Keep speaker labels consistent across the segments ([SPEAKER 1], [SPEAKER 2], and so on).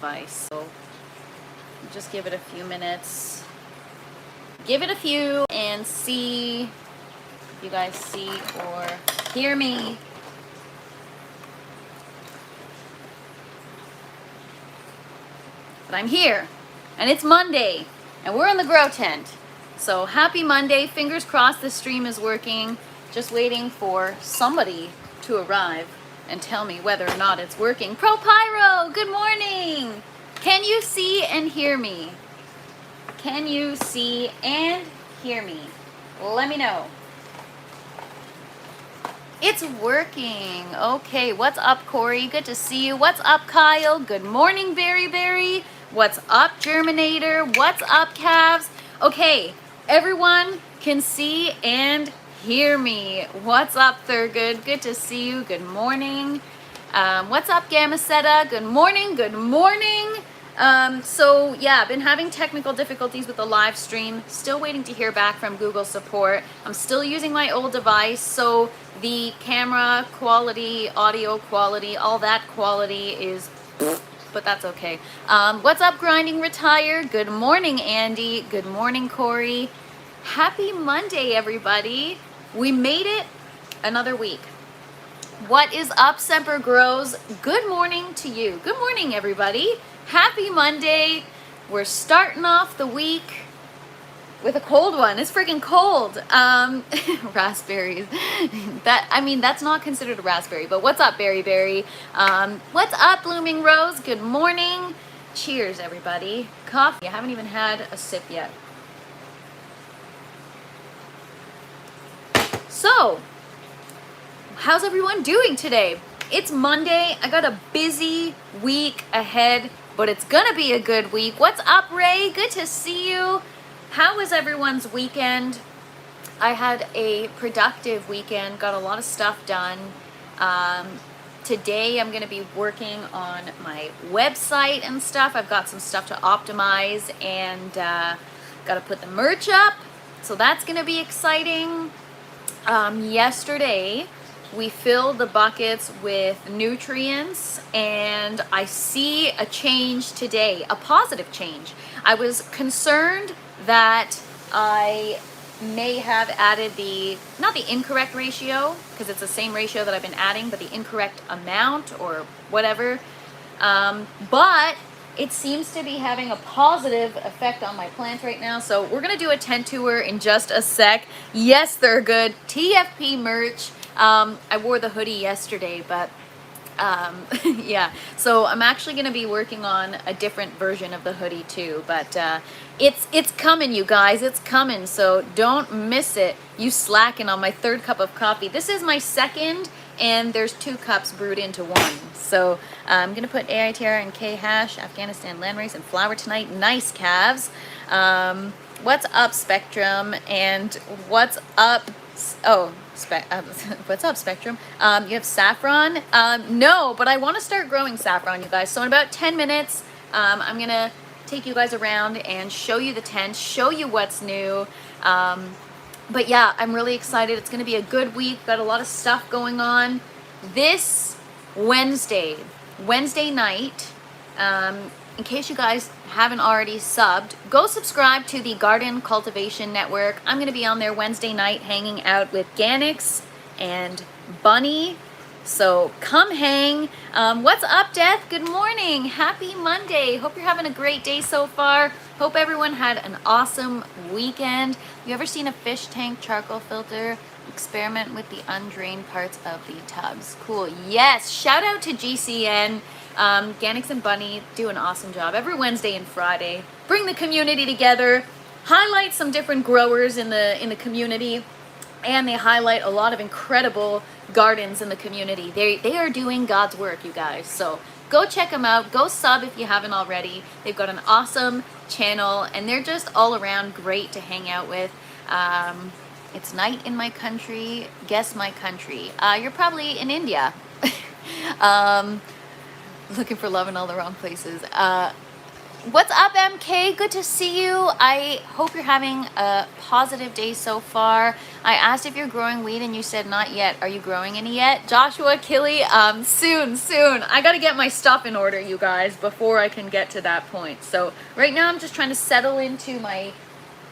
[SPEAKER 1] device. So just give it a few minutes. Give it a few and see if you guys see or hear me. But I'm here, and it's Monday, and we're in the grow tent. So happy Monday. Fingers crossed this stream is working. Just waiting for somebody to arrive and tell me whether or not it's working. Pro Pyro, good morning. Can you see and hear me? Can you see and hear me? Let me know. It's working. Okay, what's up, Corey? Good to see you. What's up, Kyle? Good morning, Berry Berry. What's up, Germinator? What's up, Calves? Okay, everyone can see and hear me. What's up, Thurgood? Good to see you. Good morning. What's up, Gamacetta? Good morning. Good morning. So yeah, I've been having technical difficulties with the live stream. Still waiting to hear back from Google support. I'm still using my old device, so the camera quality, audio quality, all that quality is but that's okay. What's up, Grinding Retire? Good morning, Andy. Good morning, Corey. Happy Monday, everybody. We made it another week. What is up, Semper Grows? Good morning to you. Good morning, everybody. Happy Monday. We're starting off the week with a cold one. It's freaking cold. Raspberries. That's not considered a raspberry, but what's up, Berry Berry? What's up, Blooming Rose? Good morning. Cheers, everybody. Coffee. I haven't even had a sip yet. So, how's everyone doing today? It's Monday. I got a busy week ahead, but it's gonna be a good week. What's up, Ray? Good to see you. How was everyone's weekend? I had a productive weekend, got a lot of stuff done. Today I'm going to be working on my website and stuff. I've got some stuff to optimize and got to put the merch up. So that's going to be exciting. Yesterday we filled the buckets with nutrients and I see a change today, a positive change. I was concerned that I may have added not the incorrect ratio, because it's the same ratio that I've been adding, but the incorrect amount or whatever. But it seems to be having a positive effect on my plant right now. So we're going to do a tent tour in just a sec. Yes, they're good. TFP merch. I wore the hoodie yesterday, but yeah, so I'm actually going to be working on a different version of the hoodie too, but it's coming, you guys. It's coming, so don't miss it. You slacking on my third cup of coffee. This is my second, and there's 2 cups brewed into one. So I'm going to put AITR and K hash, Afghanistan landrace, and flour tonight. Nice, calves. What's up, Spectrum? And what's up? Oh, what's up, Spectrum? You have saffron? No, but I want to start growing saffron, you guys. So in about 10 minutes, I'm going to take you guys around and show you the tent, show you what's new. But yeah, I'm really excited. It's going to be a good week. Got a lot of stuff going on. This Wednesday night, in case you guys haven't already subbed, go subscribe to the Garden Cultivation Network. I'm going to be on there Wednesday night hanging out with Ganix and Bunny. So come hang. What's up, Death? Good morning. Happy Monday. Hope you're having a great day so far. Hope everyone had an awesome weekend. You ever seen a fish tank charcoal filter? Experiment with the undrained parts of the tubs. Cool. Yes. Shout out to GCN. Ganix and Bunny do an awesome job every Wednesday and Friday. Bring the community together. Highlight some different growers in the community. And they highlight a lot of incredible gardens in the community. They are doing God's work, you guys. So go check them out. Go sub if you haven't already. They've got an awesome channel, and they're just all around great to hang out with. It's night in my country. Guess my country. You're probably in India. Looking for love in all the wrong places. What's up, MK? Good to see you. I hope you're having a positive day so far. I asked if you're growing weed and you said not yet. Are you growing any yet? Joshua, Killy, soon. I gotta get my stuff in order, you guys, before I can get to that point. So right now I'm just trying to settle into my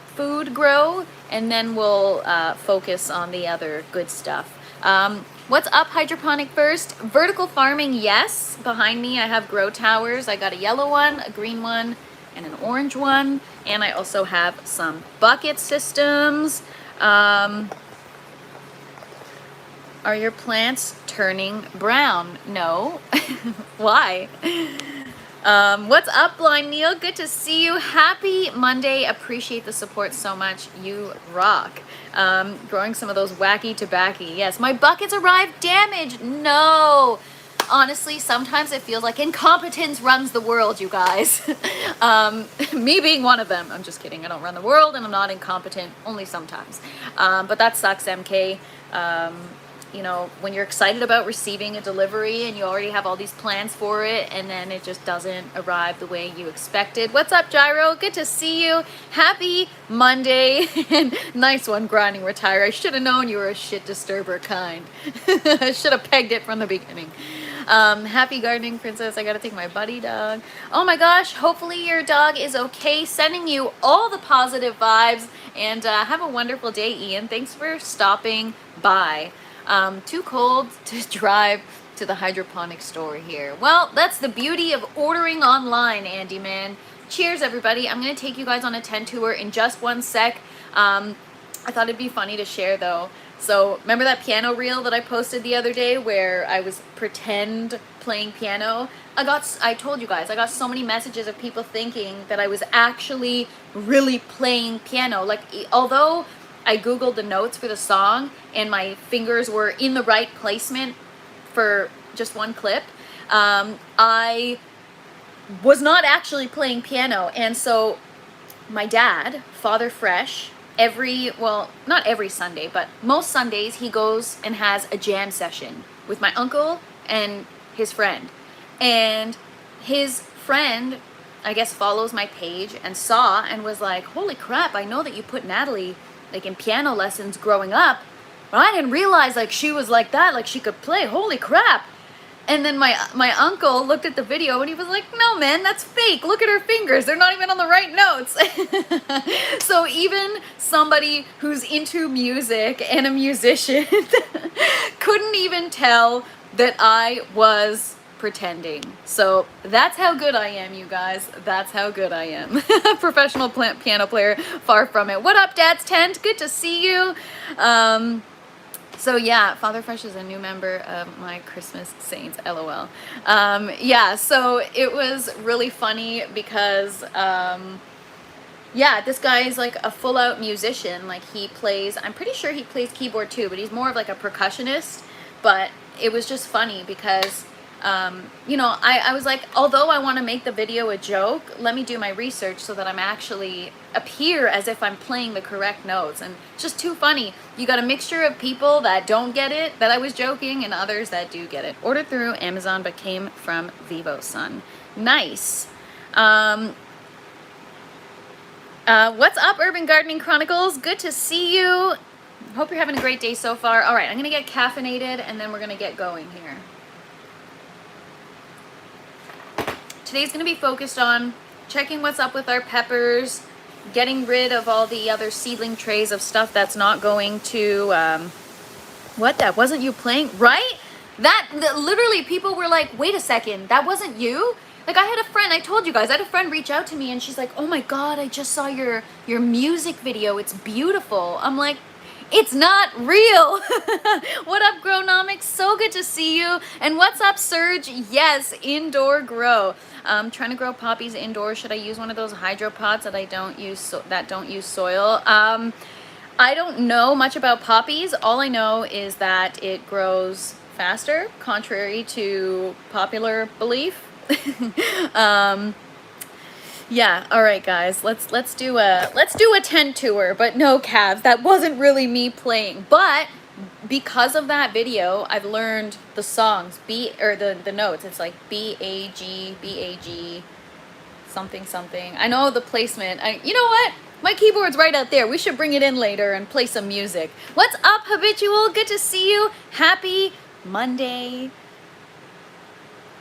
[SPEAKER 1] food grow, and then we'll focus on the other good stuff. What's up, hydroponic first? Vertical farming, yes. Behind me I have grow towers. I got a yellow one, a green one, and an orange one. And I also have some bucket systems. Are your plants turning brown? No. Why? What's up, Blind Neil? Good to see you. Happy Monday. Appreciate the support so much. You rock. Growing some of those wacky tobacco. Yes, my buckets arrived damaged. No. Honestly, sometimes it feels like incompetence runs the world, you guys. Me being one of them. I'm just kidding. I don't run the world and I'm not incompetent. Only sometimes. But that sucks, MK. You know, when you're excited about receiving a delivery and you already have all these plans for it and then it just doesn't arrive the way you expected. What's up, Gyro? Good to see you. Happy Monday. Nice one, Grinding Retire. I should have known you were a shit disturber kind. I should have pegged it from the beginning. Happy gardening, princess. I gotta take my buddy dog. Oh my gosh, hopefully your dog is okay. Sending you all the positive vibes, and have a wonderful day, Ian. Thanks for stopping by. Too cold to drive to the hydroponic store here. Well, that's the beauty of ordering online, Andy man. Cheers, everybody. I'm going to take you guys on a tent tour in just one sec. I thought it'd be funny to share, though. So, remember that piano reel that I posted the other day where I was pretend playing piano? I told you guys, I got so many messages of people thinking that I was actually really playing piano. Like, although I googled the notes for the song and my fingers were in the right placement for just one clip, I was not actually playing piano. And so my dad, Father Fresh, not every Sunday, but most Sundays he goes and has a jam session with my uncle and his friend. And his friend, I guess, follows my page and saw and was like, holy crap, I know that you put Natalie like in piano lessons growing up, but I didn't realize like she was like that, like she could play. Holy crap. And then my uncle looked at the video and he was like, no man, that's fake. Look at her fingers. They're not even on the right notes. So even somebody who's into music and a musician couldn't even tell that I was pretending. So that's how good I am, you guys. That's how good I am. Professional piano player, far from it. What up, Dad's Tent? Good to see you. So yeah, Father Fresh is a new member of my Christmas Saints, LOL. Yeah, so it was really funny because yeah, this guy is like a full-out musician. Like he plays, I'm pretty sure he plays keyboard too, but he's more of like a percussionist. But it was just funny because you know, I was like, although I want to make the video a joke, let me do my research so that I'm actually appear as if I'm playing the correct notes. And it's just too funny. You got a mixture of people that don't get it, that I was joking, and others that do get it. Ordered through Amazon, but came from Vivo, son. Nice. What's up, Urban Gardening Chronicles? Good to see you. Hope you're having a great day so far. All right, I'm going to get caffeinated, and then we're going to get going here. Today's going to be focused on checking what's up with our peppers, getting rid of all the other seedling trays of stuff that's not going to, what, that wasn't you playing, right? That literally people were like, wait a second, that wasn't you? Like I had a friend, I told you guys, I had a friend reach out to me and she's like, oh my God, I just saw your music video, it's beautiful. I'm like, it's not real. What up, Grownomics? So good to see you. And what's up, Surge? Yes, indoor grow. Trying to grow poppies indoors. Should I use one of those hydro pots that don't use soil? I don't know much about poppies. All I know is that it grows faster, contrary to popular belief. Yeah, all right, guys. Let's do a tent tour, but no calves. That wasn't really me playing. But because of that video, I've learned the songs, the notes. It's like B A G something something. I know the placement. You know what? My keyboard's right out there. We should bring it in later and play some music. What's up, Habitual? Good to see you. Happy Monday.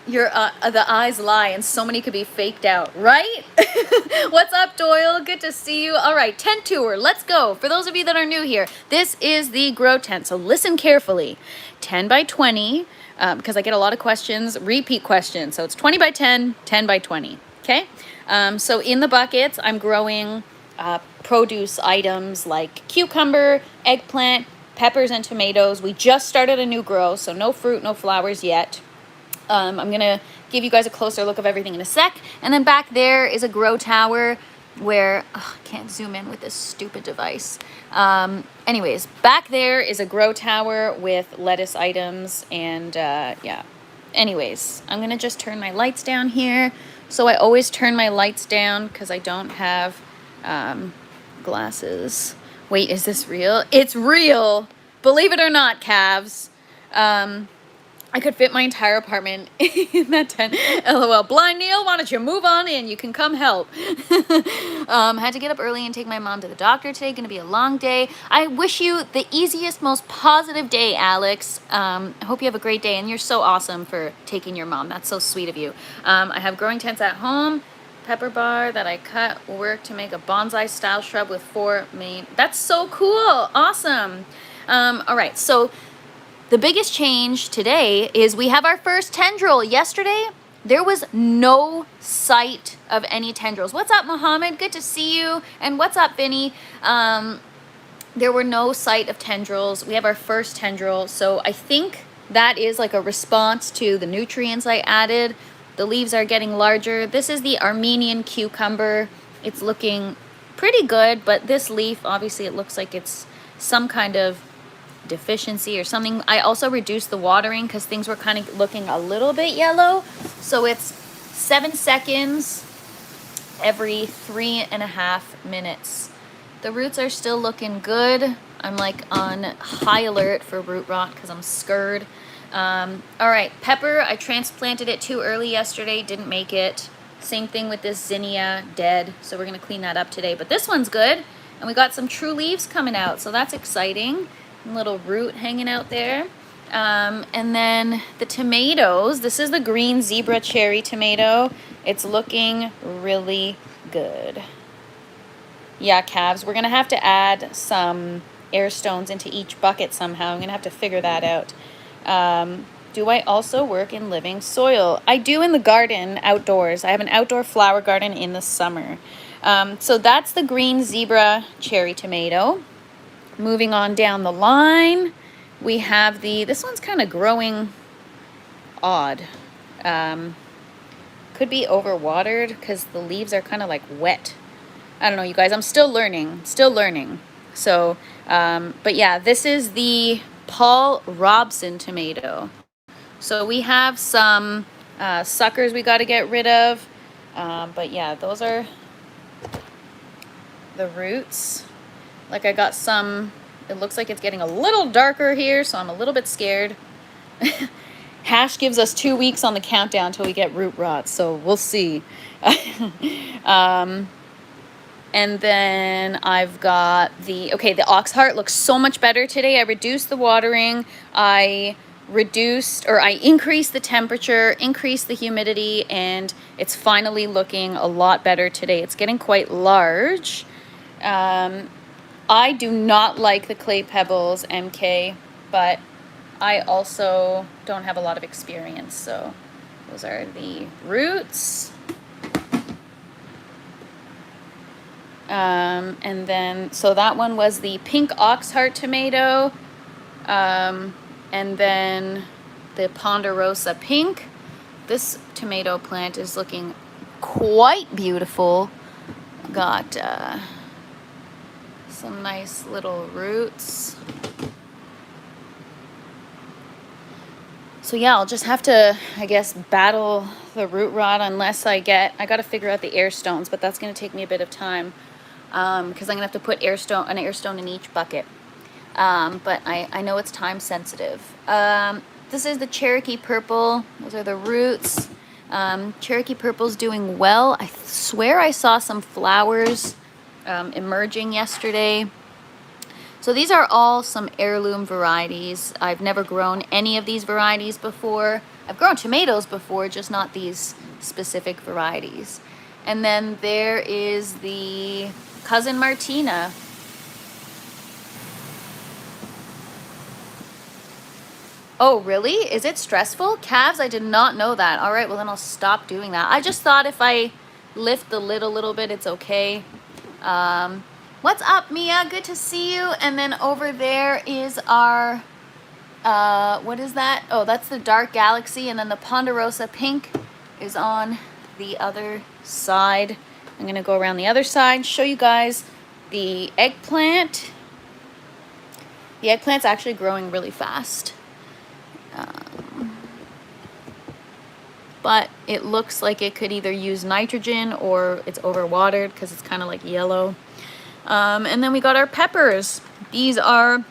[SPEAKER 1] Your the eyes lie and so many could be faked out, right? What's up, Doyle? Good to see you. All right, tent tour. Let's go. For those of you that are new here, this is the grow tent. So listen carefully. 10 by 20, because I get a lot of questions, repeat questions. So it's 20 by 10, 10 by 20. Okay. So in the buckets, I'm growing produce items like cucumber, eggplant, peppers, and tomatoes. We just started a new grow, so no fruit, no flowers yet. I'm going to give you guys a closer look of everything in a sec. And then back there is a grow tower where, I can't zoom in with this stupid device. Anyways, back there is a grow tower with lettuce items and yeah. Anyways, I'm going to just turn my lights down here. So I always turn my lights down because I don't have glasses. Wait, is this real? It's real. Believe it or not, calves. I could fit my entire apartment in that tent. LOL. Blind Neil, why don't you move on in? You can come help. Had to get up early and take my mom to the doctor today. Gonna be a long day. I wish you the easiest, most positive day, Alex. I hope you have a great day, and you're so awesome for taking your mom. That's so sweet of you. I have growing tents at home. Pepper bar that I cut will work to make a bonsai style shrub with 4 main. That's so cool. Awesome. All right, so the biggest change today is we have our first tendril. Yesterday, there was no sight of any tendrils. What's up, Mohammed? Good to see you. And what's up, Vinny? There were no sight of tendrils. We have our first tendril. So I think that is like a response to the nutrients I added. The leaves are getting larger. This is the Armenian cucumber. It's looking pretty good, but this leaf, obviously it looks like it's some kind of deficiency or something. I also reduced the watering because things were kind of looking a little bit yellow. So it's 7 seconds every 3.5 minutes. The roots are still looking good. I'm like on high alert for root rot because I'm scared. All right, pepper, I transplanted it too early yesterday, didn't make it. Same thing with this zinnia, dead. So we're gonna clean that up today, but this one's good. And we got some true leaves coming out, so that's exciting. Little root hanging out there. And then the tomatoes, this is the green zebra cherry tomato. It's looking really good. Yeah, calves, we're gonna have to add some air stones into each bucket somehow. I'm gonna have to figure that out. Do I also work in living soil? I do in the garden outdoors. I have an outdoor flower garden in the summer. So that's the green zebra cherry tomato. Moving on down the line, we have this one's kind of growing odd. Could be overwatered because the leaves are kind of like wet. I don't know, you guys, I'm still learning. So, but yeah, this is the Paul Robson tomato. So we have some suckers we got to get rid of. But yeah, those are the roots. Like I got some, it looks like it's getting a little darker here, so I'm a little bit scared. Hash gives us 2 weeks on the countdown till we get root rot, so we'll see. And then I've got the ox heart looks so much better today. I reduced the watering. I increased the temperature, increased the humidity, and it's finally looking a lot better today. It's getting quite large. I do not like the clay pebbles, MK, but I also don't have a lot of experience. So those are the roots. And then, so that one was the pink oxheart tomato. And then the ponderosa pink. This tomato plant is looking quite beautiful. Got some nice little roots. So yeah, I'll just have to, I guess, battle the root rot unless I got to figure out the air stones, but that's going to take me a bit of time because I'm going to have to put an air stone in each bucket. But I know it's time sensitive. This is the Cherokee purple. Those are the roots. Cherokee Purple's doing well. I swear I saw some flowers emerging yesterday. So these are all some heirloom varieties. I've never grown any of these varieties before. I've grown tomatoes before, just not these specific varieties. And then there is the Cousin Martina. Oh, really? Is it stressful? Calves? I did not know that. All right, well then I'll stop doing that. I just thought if I lift the lid a little bit, it's okay. What's up, Mia? Good to see you. And then over there is our, what is that? Oh, that's the Dark Galaxy. And then the Ponderosa Pink is on the other side. I'm going to go around the other side, show you guys the eggplant. The eggplant's actually growing really fast. But it looks like it could either use nitrogen or it's overwatered because it's kind of like yellow. And then we got our peppers. These are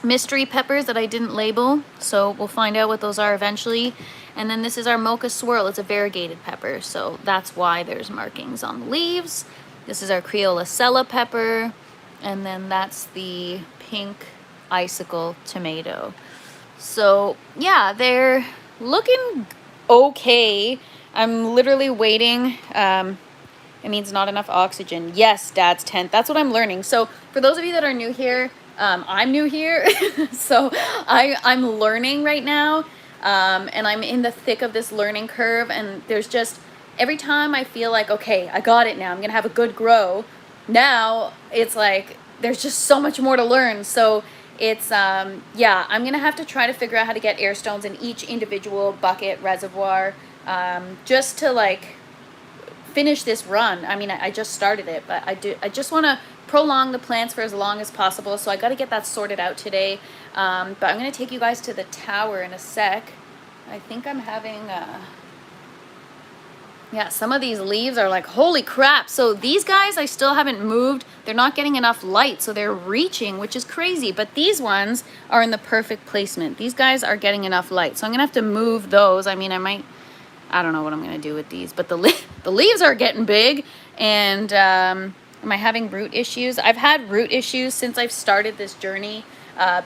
[SPEAKER 1] mystery peppers that I didn't label, so we'll find out what those are eventually. And then this is our mocha swirl. It's a variegated pepper, so that's why there's markings on the leaves. This is our Criolla Sella pepper, and then that's the pink icicle tomato. So yeah, they're looking okay. I'm literally waiting. It means not enough oxygen. Yes, Dad's tent. That's what I'm learning. So for those of you that are new here, I'm new here. So I'm learning right now. And I'm in the thick of this learning curve. And there's just, every time I feel like, okay, I got it now. I'm going to have a good grow. Now it's like, there's just so much more to learn. So it's, yeah, I'm going to have to try to figure out how to get air stones in each individual bucket reservoir, just to like finish this run. I mean, I just started it, but I just want to prolong the plants for as long as possible. So I got to get that sorted out today. But I'm going to take you guys to the tower in a sec. I think I'm having, yeah, some of these leaves are like, holy crap. So these guys, I still haven't moved. They're not getting enough light, so they're reaching, which is crazy. But these ones are in the perfect placement. These guys are getting enough light. So I'm going to have to move those. I mean, I don't know what I'm going to do with these. But the leaves are getting big. And am I having root issues? I've had root issues since I've started this journey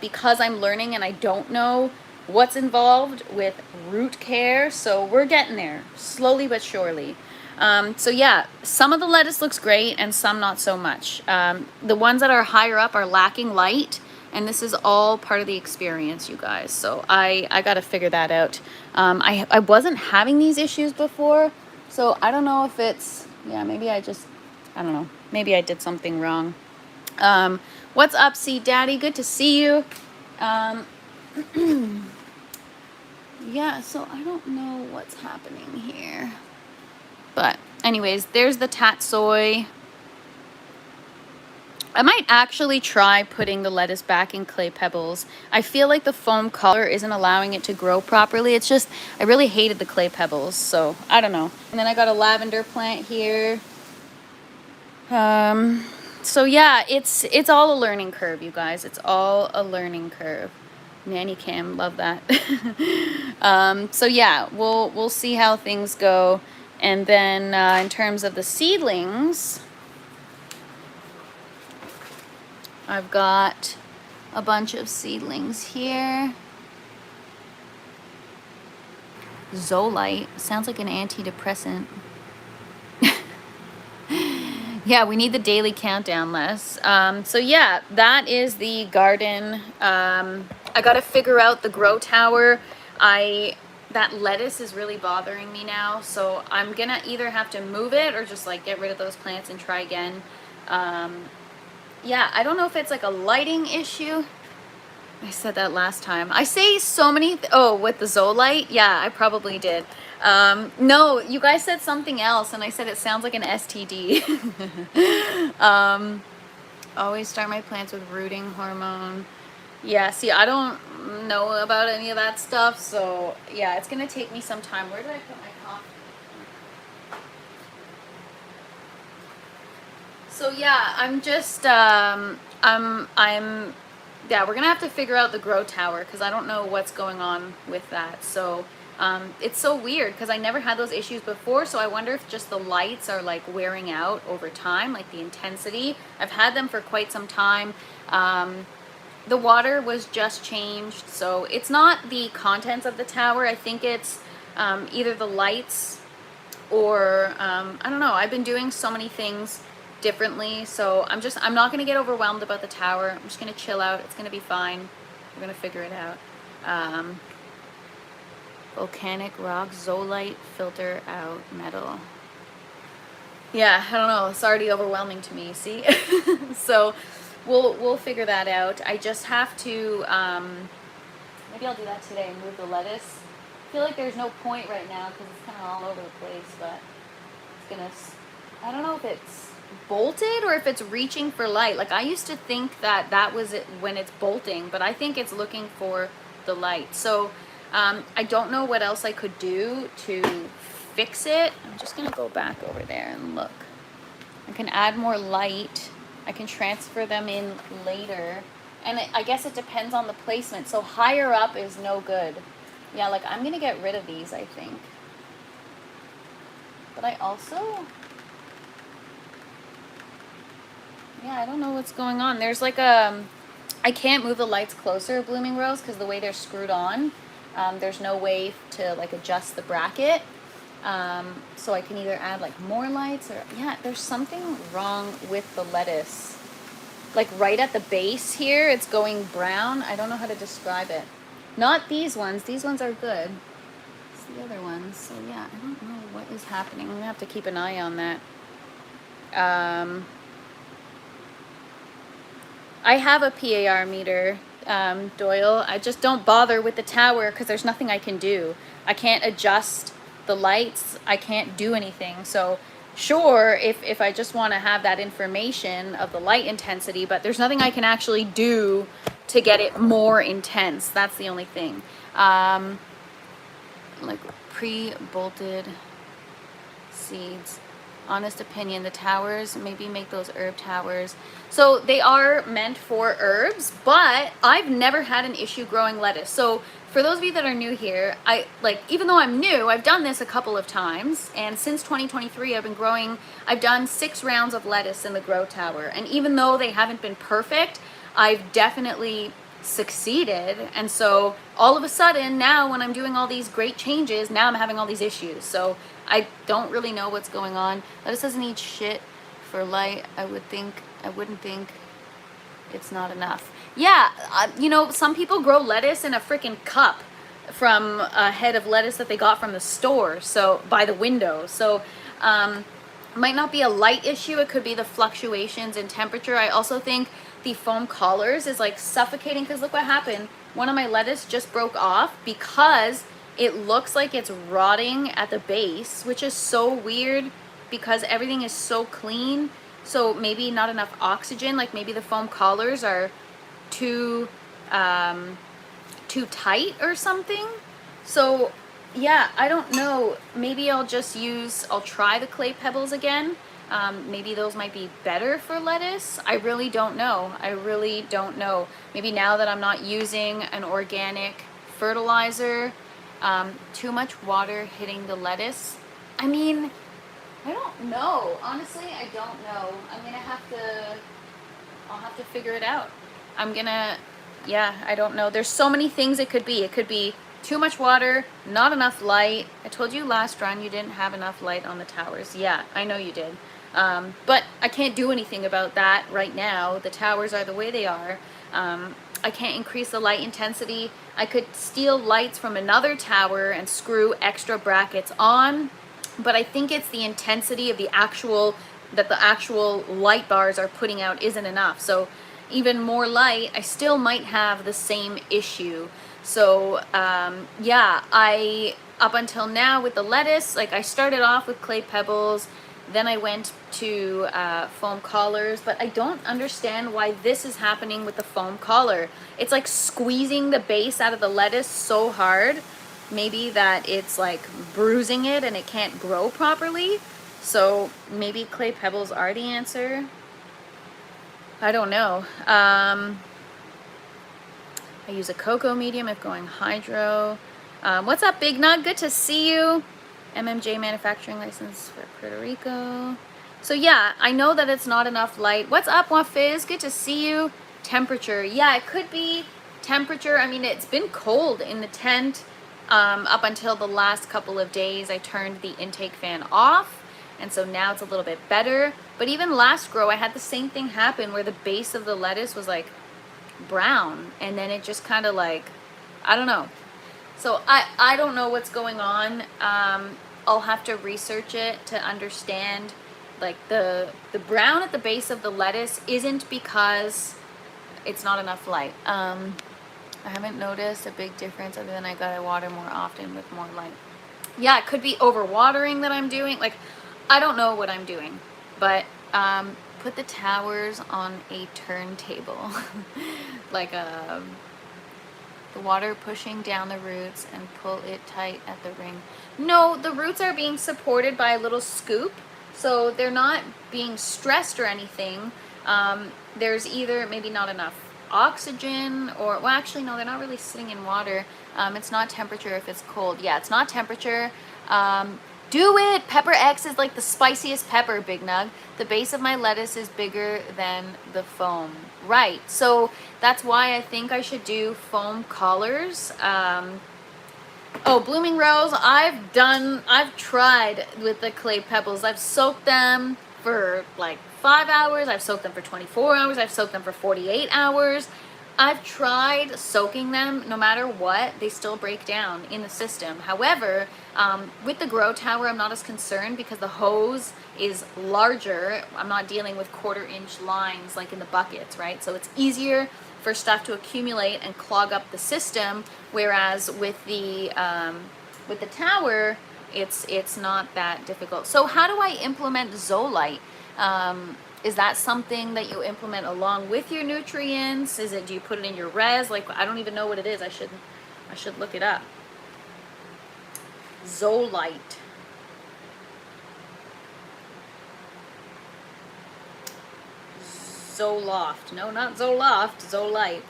[SPEAKER 1] because I'm learning and I don't know what's involved with root care. So we're getting there slowly but surely. So yeah, some of the lettuce looks great and some not so much. The ones that are higher up are lacking light, and this is all part of the experience, you guys. So I got to figure that out. I wasn't having these issues before, so I don't know if it's, yeah, maybe I don't know, maybe I did something wrong. What's up, Seed Daddy? Good to see you. Yeah, so I don't know what's happening here. But anyways, there's the tatsoi. I might actually try putting the lettuce back in clay pebbles. I feel like the foam color isn't allowing it to grow properly. It's just, I really hated the clay pebbles, so I don't know. And then I got a lavender plant here. So yeah, it's all a learning curve, you guys. It's all a learning curve. Nanny cam, love that. So yeah, we'll see how things go. And then in terms of the seedlings, I've got a bunch of seedlings here. Zolite sounds like an antidepressant. Yeah, we need the daily countdown, Les. So yeah, that is the garden. I got to figure out the grow tower. That lettuce is really bothering me now, so I'm gonna either have to move it or just like get rid of those plants and try again. Yeah, I don't know if it's like a lighting issue. I said that last time. I say so many, oh, with the Zolite? Yeah, I probably did. No, you guys said something else, and I said it sounds like an STD. Always start my plants with rooting hormone. Yeah, see, I don't know about any of that stuff, so yeah, it's gonna take me some time. Where did I put my coffee? So yeah, I'm just, yeah, we're gonna have to figure out the grow tower because I don't know what's going on with that. So It's so weird because I never had those issues before, so I wonder if just the lights are like wearing out over time, like the intensity. I've had them for quite some time. The water was just changed, so it's not the contents of the tower. I think it's either the lights or I don't know. I've been doing so many things differently, so I'm not going to get overwhelmed about the tower. I'm just going to chill out. It's going to be fine. We're going to figure it out. Volcanic rock, zeolite, filter out metal. Yeah, I don't know. It's already overwhelming to me, see? So we'll figure that out. I just have to, maybe I'll do that today and move the lettuce. I feel like there's no point right now because it's kind of all over the place, but it's gonna, I don't know if it's bolted or if it's reaching for light. Like I used to think that that was it when it's bolting, but I think it's looking for the light. So I don't know what else I could do to fix it. I'm just gonna go back over there and look. I can add more light. I can transfer them in later. And I guess it depends on the placement. So higher up is no good. Yeah, like I'm gonna get rid of these, I think. But I also, yeah, I don't know what's going on. There's like I can't move the lights closer, Blooming Rose, because the way they're screwed on, there's no way to like adjust the bracket. So I can either add like more lights or, yeah, there's something wrong with the lettuce. Like right at the base here, it's going brown. I don't know how to describe it. Not these ones. These ones are good. It's the other ones. So yeah, I don't know what is happening. I'm gonna have to keep an eye on that. I have a PAR meter, Doyle. I just don't bother with the tower because there's nothing I can do. I can't adjust the lights. I can't do anything. So sure, if I just want to have that information of the light intensity, but there's nothing I can actually do to get it more intense. That's the only thing. Like pre-bolted seeds. Honest opinion, the towers, maybe make those herb towers. So they are meant for herbs, but I've never had an issue growing lettuce. So for those of you that are new here, even though I'm new, I've done this a couple of times, and since 2023 I've done 6 rounds of lettuce in the grow tower, and even though they haven't been perfect, I've definitely succeeded. And so all of a sudden now when I'm doing all these great changes, now I'm having all these issues. So I don't really know what's going on. Lettuce doesn't need shit for light. I wouldn't think it's not enough. Yeah, you know, some people grow lettuce in a freaking cup from a head of lettuce that they got from the store, so by the window. So might not be a light issue. It could be the fluctuations in temperature. I also think the foam collars is like suffocating, because look what happened. One of my lettuce just broke off because it looks like it's rotting at the base, which is so weird because everything is so clean. So maybe not enough oxygen, like maybe the foam collars are too tight or something. So yeah, I don't know. Maybe I'll try the clay pebbles again. Maybe those might be better for lettuce. I really don't know. Maybe now that I'm not using an organic fertilizer, too much water hitting the lettuce. I mean, I don't know. Honestly, I don't know. I'll have to figure it out. I don't know. There's so many things it could be. It could be too much water, not enough light. I told you last run you didn't have enough light on the towers. Yeah, I know you did. But I can't do anything about that right now. The towers are the way they are. I can't increase the light intensity. I could steal lights from another tower and screw extra brackets on, but I think it's the intensity of the actual light bars are putting out isn't enough. So even more light, I still might have the same issue. So yeah, up until now with the lettuce, like I started off with clay pebbles, then I went to foam collars, but I don't understand why this is happening with the foam collar. It's like squeezing the base out of the lettuce so hard, maybe that it's like bruising it and it can't grow properly. So maybe clay pebbles are the answer. I don't know. I use a cocoa medium if going hydro. What's up, Big Nug? Good to see you. MMJ manufacturing license for Puerto Rico. So yeah, I know that it's not enough light. What's up, Wafiz? Good to see you. Temperature. Yeah, it could be temperature. I mean, it's been cold in the tent up until the last couple of days. I turned the intake fan off, and so now it's a little bit better. But even last grow, I had the same thing happen where the base of the lettuce was like brown, and then it just kind of like, I don't know. So I don't know what's going on. I'll have to research it to understand. Like the brown at the base of the lettuce isn't because it's not enough light. I haven't noticed a big difference other than I gotta water more often with more light. Yeah, it could be overwatering that I'm doing. Like, I don't know what I'm doing, but put the towers on a turntable. Like the water pushing down the roots and pull it tight at the ring. No, the roots are being supported by a little scoop, so they're not being stressed or anything. There's either maybe not enough oxygen, or, well, actually, no, they're not really sitting in water. It's not temperature if it's cold. Yeah, it's not temperature. Do it! Pepper X is like the spiciest pepper, Big Nug. The base of my lettuce is bigger than the foam. Right, so that's why I think I should do foam collars. Oh, Blooming Rose, I've tried with the clay pebbles. I've soaked them for like 5 hours. I've soaked them for 24 hours. I've soaked them for 48 hours. I've tried soaking them. No matter what, they still break down in the system. However, with the grow tower, I'm not as concerned because the hose is larger. I'm not dealing with 1/4 inch lines like in the buckets, right? So it's easier for stuff to accumulate and clog up the system. Whereas with the tower, it's not that difficult. So how do I implement Zoelite? Is that something that you implement along with your nutrients? Do you put it in your res? Like, I don't even know what it is. I should look it up. Zoelite. Zoloft. No, not Zoloft. Zoelite.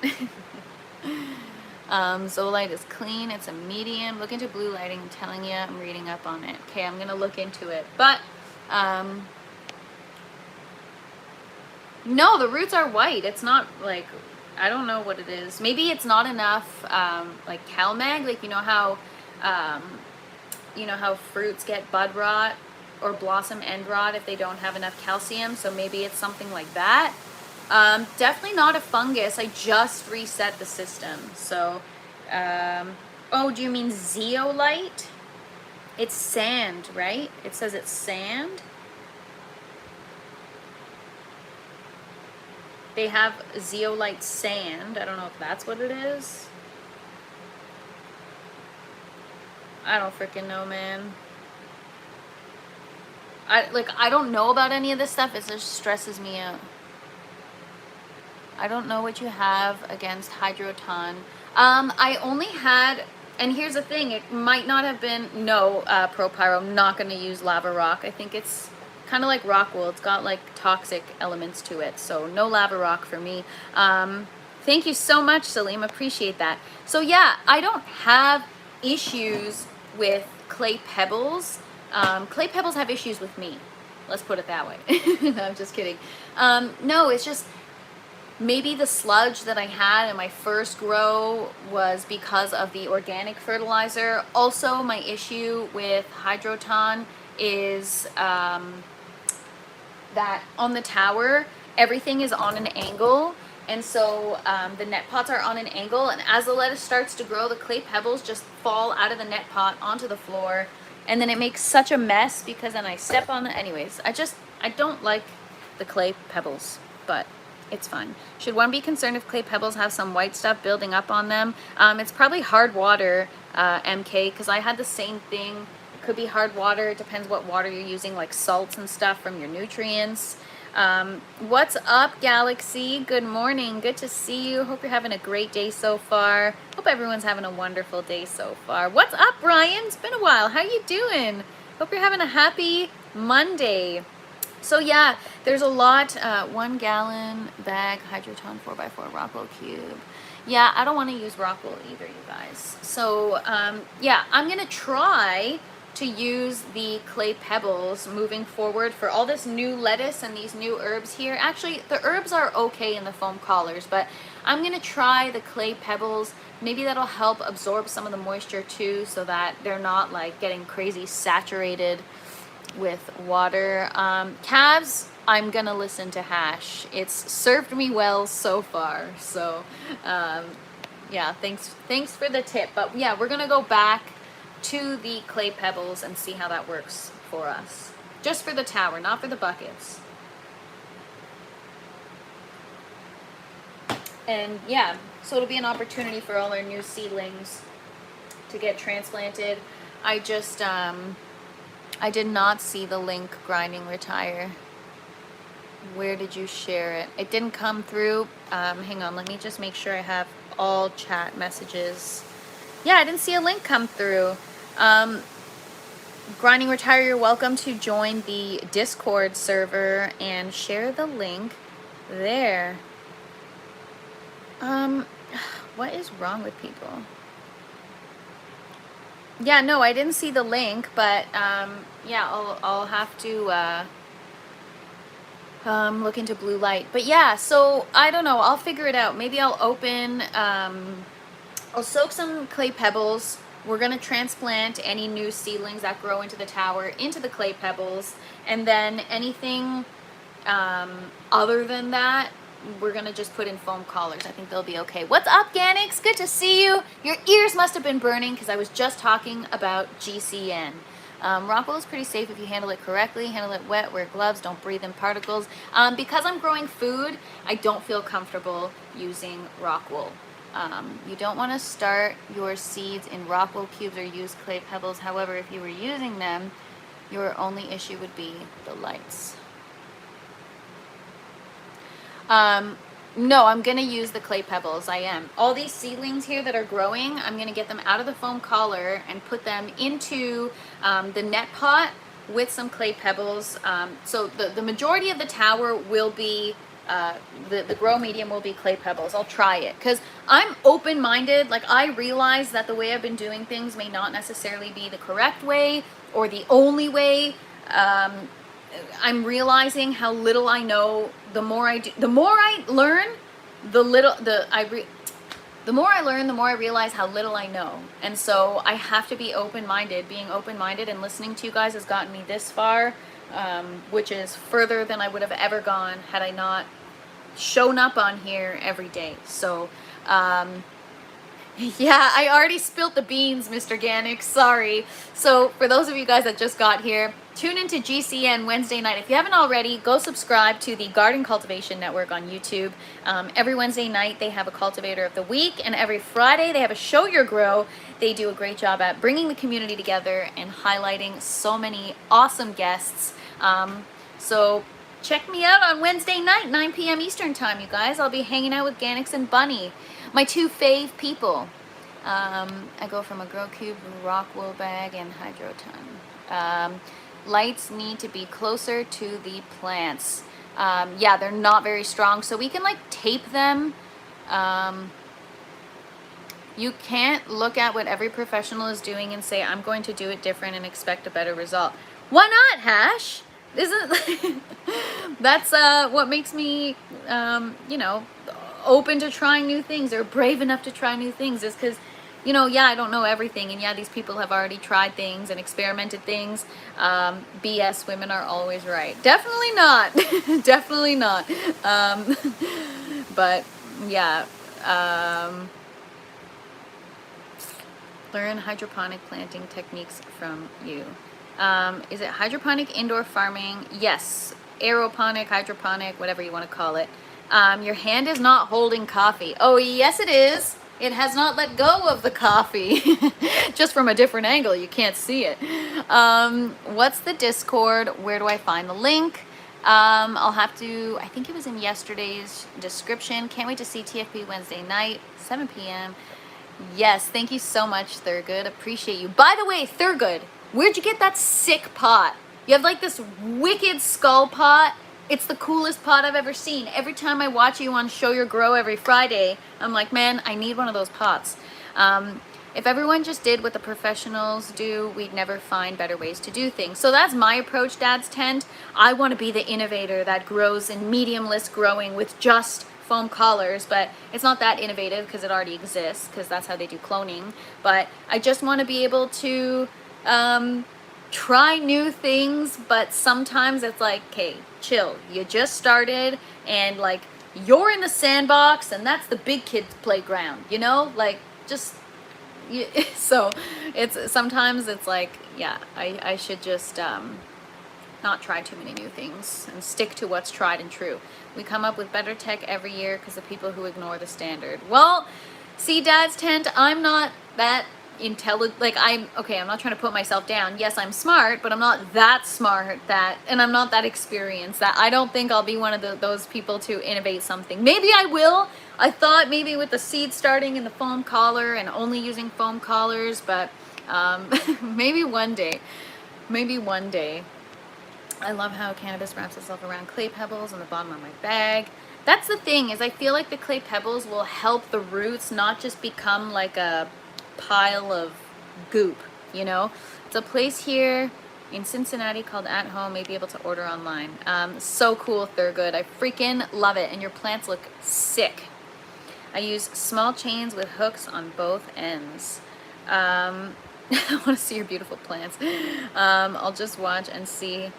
[SPEAKER 1] Zoelite is clean. It's a medium. Look into blue lighting. I'm telling you, I'm reading up on it. Okay, I'm gonna look into it. But no, the roots are white. It's not like, I don't know what it is. Maybe it's not enough like CalMag. Like, you know how fruits get bud rot or blossom end rot if they don't have enough calcium. So maybe it's something like that. Definitely not a fungus. I just reset the system. So, oh, do you mean zeolite? It's sand, right? It says it's sand. They have zeolite sand. I don't know if that's what it is. I don't freaking know, man. I don't know about any of this stuff. It just stresses me out. I don't know what you have against Hydroton. I only had, and here's the thing, it might not have been, no, Pro Pyro, I'm not going to use lava rock. I think it's kind of like rock wool. It's got like toxic elements to it. So no lava rock for me. Thank you so much, Salim. Appreciate that. So yeah, I don't have issues with clay pebbles. Clay pebbles have issues with me. Let's put it that way. No, I'm just kidding. No, it's just maybe the sludge that I had in my first grow was because of the organic fertilizer. Also, my issue with Hydroton is that on the tower, everything is on an angle. And so the net pots are on an angle, and as the lettuce starts to grow, the clay pebbles just fall out of the net pot onto the floor, and then it makes such a mess because then I step on it. Anyways, I don't like the clay pebbles, but it's fine. Should one be concerned if clay pebbles have some white stuff building up on them? It's probably hard water, MK, because I had the same thing. It could be hard water. It depends what water you're using, like salts and stuff from your nutrients. What's up, Galaxy? Good morning. Good to see you. Hope you're having a great day so far. Hope everyone's having a wonderful day so far. What's up, Brian? It's been a while. How you doing? Hope you're having a happy Monday. So yeah, there's a lot. 1 gallon bag Hydroton 4x4 Rockwell cube. Yeah, I don't want to use rock wool either, you guys. So, yeah, I'm going to try to use the clay pebbles moving forward for all this new lettuce and these new herbs here. Actually, the herbs are okay in the foam collars, but I'm going to try the clay pebbles. Maybe that'll help absorb some of the moisture too, so that they're not like getting crazy saturated with water. Calves, I'm gonna listen to Hash. It's served me well so far. So, yeah, thanks for the tip. But yeah, we're gonna go back to the clay pebbles and see how that works for us. Just for the tower, not for the buckets. And yeah, so it'll be an opportunity for all our new seedlings to get transplanted. I just, I did not see the link, Grinding Retire. Where did you share it? It didn't come through. Hang on, let me just make sure I have all chat messages. Yeah, I didn't see a link come through. Grinding Retire, you're welcome to join the Discord server and share the link there. What is wrong with people? Yeah, no, I didn't see the link, but yeah, I'll have to look into blue light. But yeah, so I don't know, I'll figure it out. Maybe I'll open, I'll soak some clay pebbles. We're gonna transplant any new seedlings that grow into the tower into the clay pebbles, and then anything other than that, we're gonna just put in foam collars. I think they'll be okay. What's up, Ganix? Good to see you. Your ears must have been burning because I was just talking about GCN. Rock wool is pretty safe if you handle it correctly. Handle it wet, wear gloves, don't breathe in particles. Because I'm growing food, I don't feel comfortable using rock wool. You don't want to start your seeds in rock wool cubes or use clay pebbles. However, if you were using them, your only issue would be the lights. No, I'm going to use the clay pebbles. I am. All these seedlings here that are growing, I'm going to get them out of the foam collar and put them into the net pot with some clay pebbles. So the majority of the tower will be, the grow medium will be clay pebbles. I'll try it because I'm open-minded. Like, I realize that the way I've been doing things may not necessarily be the correct way or the only way. I'm realizing how little I know. The more I do, the more I learn, the more I learn, the more I realize how little I know. And so I have to be open-minded. Being open-minded and listening to you guys has gotten me this far, which is further than I would have ever gone had I not shown up on here every day. So, yeah, I already spilt the beans, Mr. Ganix. Sorry. So for those of you guys that just got here, tune into GCN Wednesday night. If you haven't already, go subscribe to the Garden Cultivation Network on YouTube. Every Wednesday night, they have a Cultivator of the Week, and every Friday, they have a Show Your Grow. They do a great job at bringing the community together and highlighting so many awesome guests. So check me out on Wednesday night, 9 p.m. Eastern Time, you guys. I'll be hanging out with Ganix and Bunny, my two fave people. I go from a grow cube, rock wool bag, and hydroton. Lights need to be closer to the plants. Yeah, they're not very strong, so we can like tape them. You can't look at what every professional is doing and say, I'm going to do it different and expect a better result. Why not, Hash? Isn't that's what makes me, you know, open to trying new things or brave enough to try new things, is because, you know, yeah, I don't know everything, and yeah, these people have already tried things and experimented things. BS, women are always right. Definitely not. Definitely not. But yeah, learn hydroponic planting techniques from you. Is it hydroponic indoor farming? Yes. Aeroponic, hydroponic, whatever you want to call it. Your hand is not holding coffee. Oh, yes, it is. It has not let go of the coffee. Just from a different angle, you can't see it. What's the Discord? Where do I find the link? I'll have to, I think it was in yesterday's description. Can't wait to see TFP Wednesday night, 7 p.m. Yes, thank you so much, Thurgood. Appreciate you. By the way, Thurgood, where'd you get that sick pot? You have like this wicked skull pot It's the coolest pot I've ever seen. Every time I watch you on Show Your Grow every Friday, I'm like, man, I need one of those pots. If everyone just did what the professionals do, we'd never find better ways to do things. So that's my approach, Dad's Tent. I want to be the innovator that grows in medium-list growing with just foam collars, but it's not that innovative because it already exists, because that's how they do cloning. But I just want to be able to try new things, but sometimes it's like, okay, chill. You just started, and like, you're in the sandbox, and that's the big kids' playground, you know? Like, just, so it's, sometimes it's like, yeah, I should just not try too many new things and stick to what's tried and true. We come up with better tech every year because of people who ignore the standard. Well, see, Dad's Tent, I'm not that intelligent. Like, I'm not trying to put myself down. Yes, I'm smart, but I'm not that smart, and I'm not that experienced, that I don't think I'll be one of those people to innovate something. Maybe I will. I thought maybe with the seed starting in the foam collar and only using foam collars, but maybe one day. I love how cannabis wraps itself around clay pebbles on the bottom of my bag. That's the thing, is I feel like the clay pebbles will help the roots not just become like a pile of goop, you know? It's a place here in Cincinnati called At Home. May be able to order online. So cool, Thurgood. I freaking love it, and your plants look sick. I use small chains with hooks on both ends. I want to see your beautiful plants. I'll just watch and see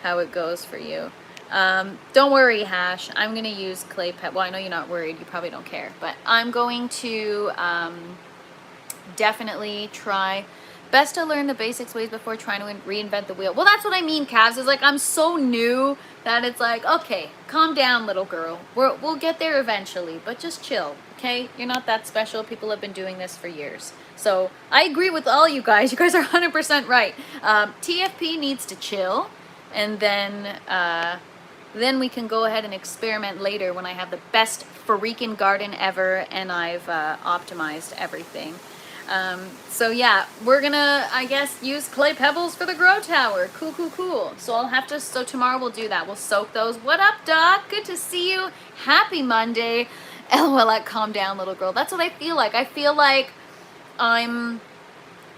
[SPEAKER 1] how it goes for you. Don't worry, Hash. I'm going to use clay pebbles. Well, I know you're not worried. You probably don't care. But I'm going to definitely try. Best to learn the basics ways before trying to reinvent the wheel. Well, that's what I mean, Cavs. Is like, I'm so new that it's like, okay, calm down, little girl. We'll get there eventually, but just chill, okay? You're not that special. People have been doing this for years. So I agree with all you guys. You guys are 100% right. TFP needs to chill, and then we can go ahead and experiment later when I have the best freaking garden ever and I've optimized everything. So yeah, we're gonna, I guess, use clay pebbles for the grow tower. Cool. So tomorrow we'll do that. We'll soak those. What up, Doc? Good to see you. Happy Monday. LOL, like, calm down, little girl. That's what I feel like. I feel like I'm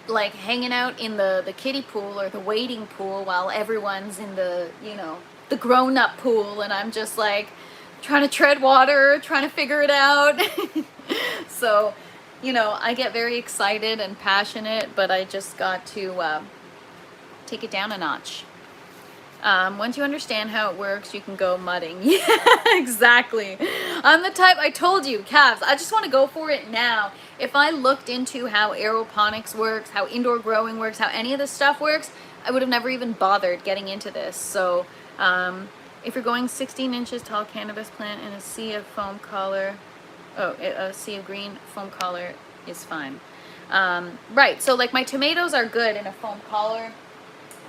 [SPEAKER 1] like hanging out in the kiddie pool or the wading pool while everyone's in the, you know, the grown-up pool, and I'm just like trying to tread water, trying to figure it out. So, you know, I get very excited and passionate, but I just got to take it down a notch. Once you understand how it works, you can go mudding. Yeah, exactly. I'm the type, I told you, Cavs, I just want to go for it now. If I looked into how aeroponics works, how indoor growing works, how any of this stuff works, I would have never even bothered getting into this. So if you're going 16 inches tall cannabis plant in a sea of foam collar, a sea of green foam collar is fine. Right, so like my tomatoes are good in a foam collar.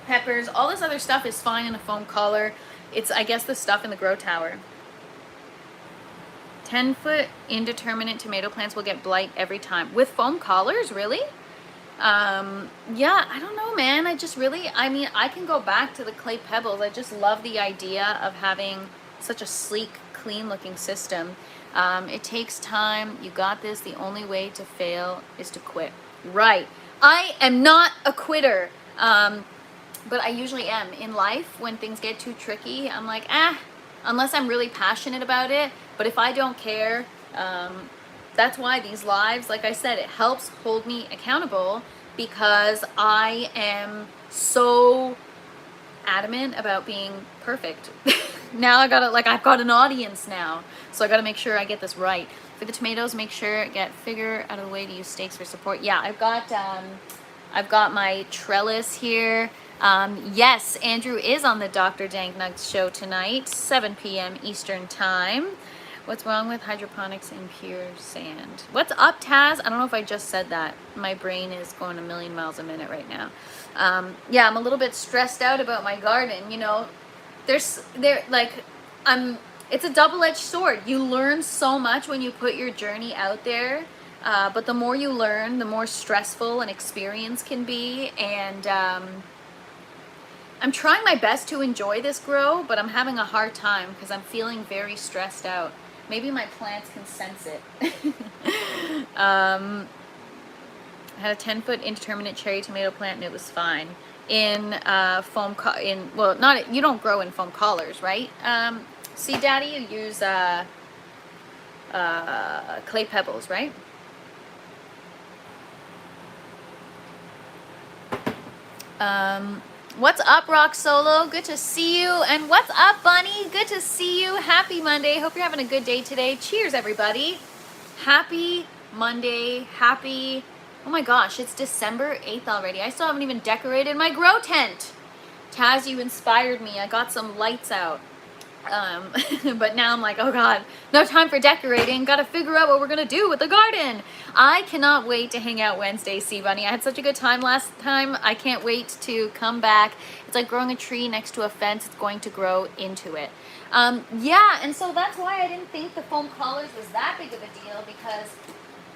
[SPEAKER 1] Peppers, all this other stuff is fine in a foam collar. It's, I guess, the stuff in the grow tower. 10-foot indeterminate tomato plants will get blight every time. With foam collars, really? Yeah, I don't know, man. I can go back to the clay pebbles. I just love the idea of having such a sleek, clean looking system. It takes time. You got this. The only way to fail is to quit. Right. I am not a quitter. But I usually am. In life, when things get too tricky, I'm like, unless I'm really passionate about it. But if I don't care, that's why these lives, like I said, it helps hold me accountable, because I am so adamant about being perfect. Now I've got an audience now, so I gotta make sure I get this right. For the tomatoes, make sure figure out a way to use stakes for support. Yeah, I've got my trellis here. Yes, Andrew is on the Dr. Dank Nugs show tonight, 7 p.m. Eastern time. What's wrong with hydroponics in pure sand? What's up, Taz? I don't know if I just said that. My brain is going a million miles a minute right now. Yeah, I'm a little bit stressed out about my garden. You know, it's a double-edged sword. You learn so much when you put your journey out there. But the more you learn, the more stressful an experience can be. And I'm trying my best to enjoy this grow, but I'm having a hard time because I'm feeling very stressed out. Maybe my plants can sense it. I had a 10-foot indeterminate cherry tomato plant and it was fine. In well, not, you don't grow in foam collars, right? See, Daddy, you use clay pebbles, right? What's up, Rock Solo? Good to see you. And what's up, Bunny? Good to see you. Happy Monday. Hope you're having a good day today. Cheers, everybody. Happy Monday. Happy... Oh my gosh, it's December 8th already. I still haven't even decorated my grow tent. Taz, you inspired me. I got some lights out. But now I'm like, oh God, no time for decorating. Got to figure out what we're going to do with the garden. I cannot wait to hang out Wednesday, Sea Bunny. I had such a good time last time. I can't wait to come back. It's like growing a tree next to a fence. It's going to grow into it. Yeah, and so that's why I didn't think the foam collars was that big of a deal, because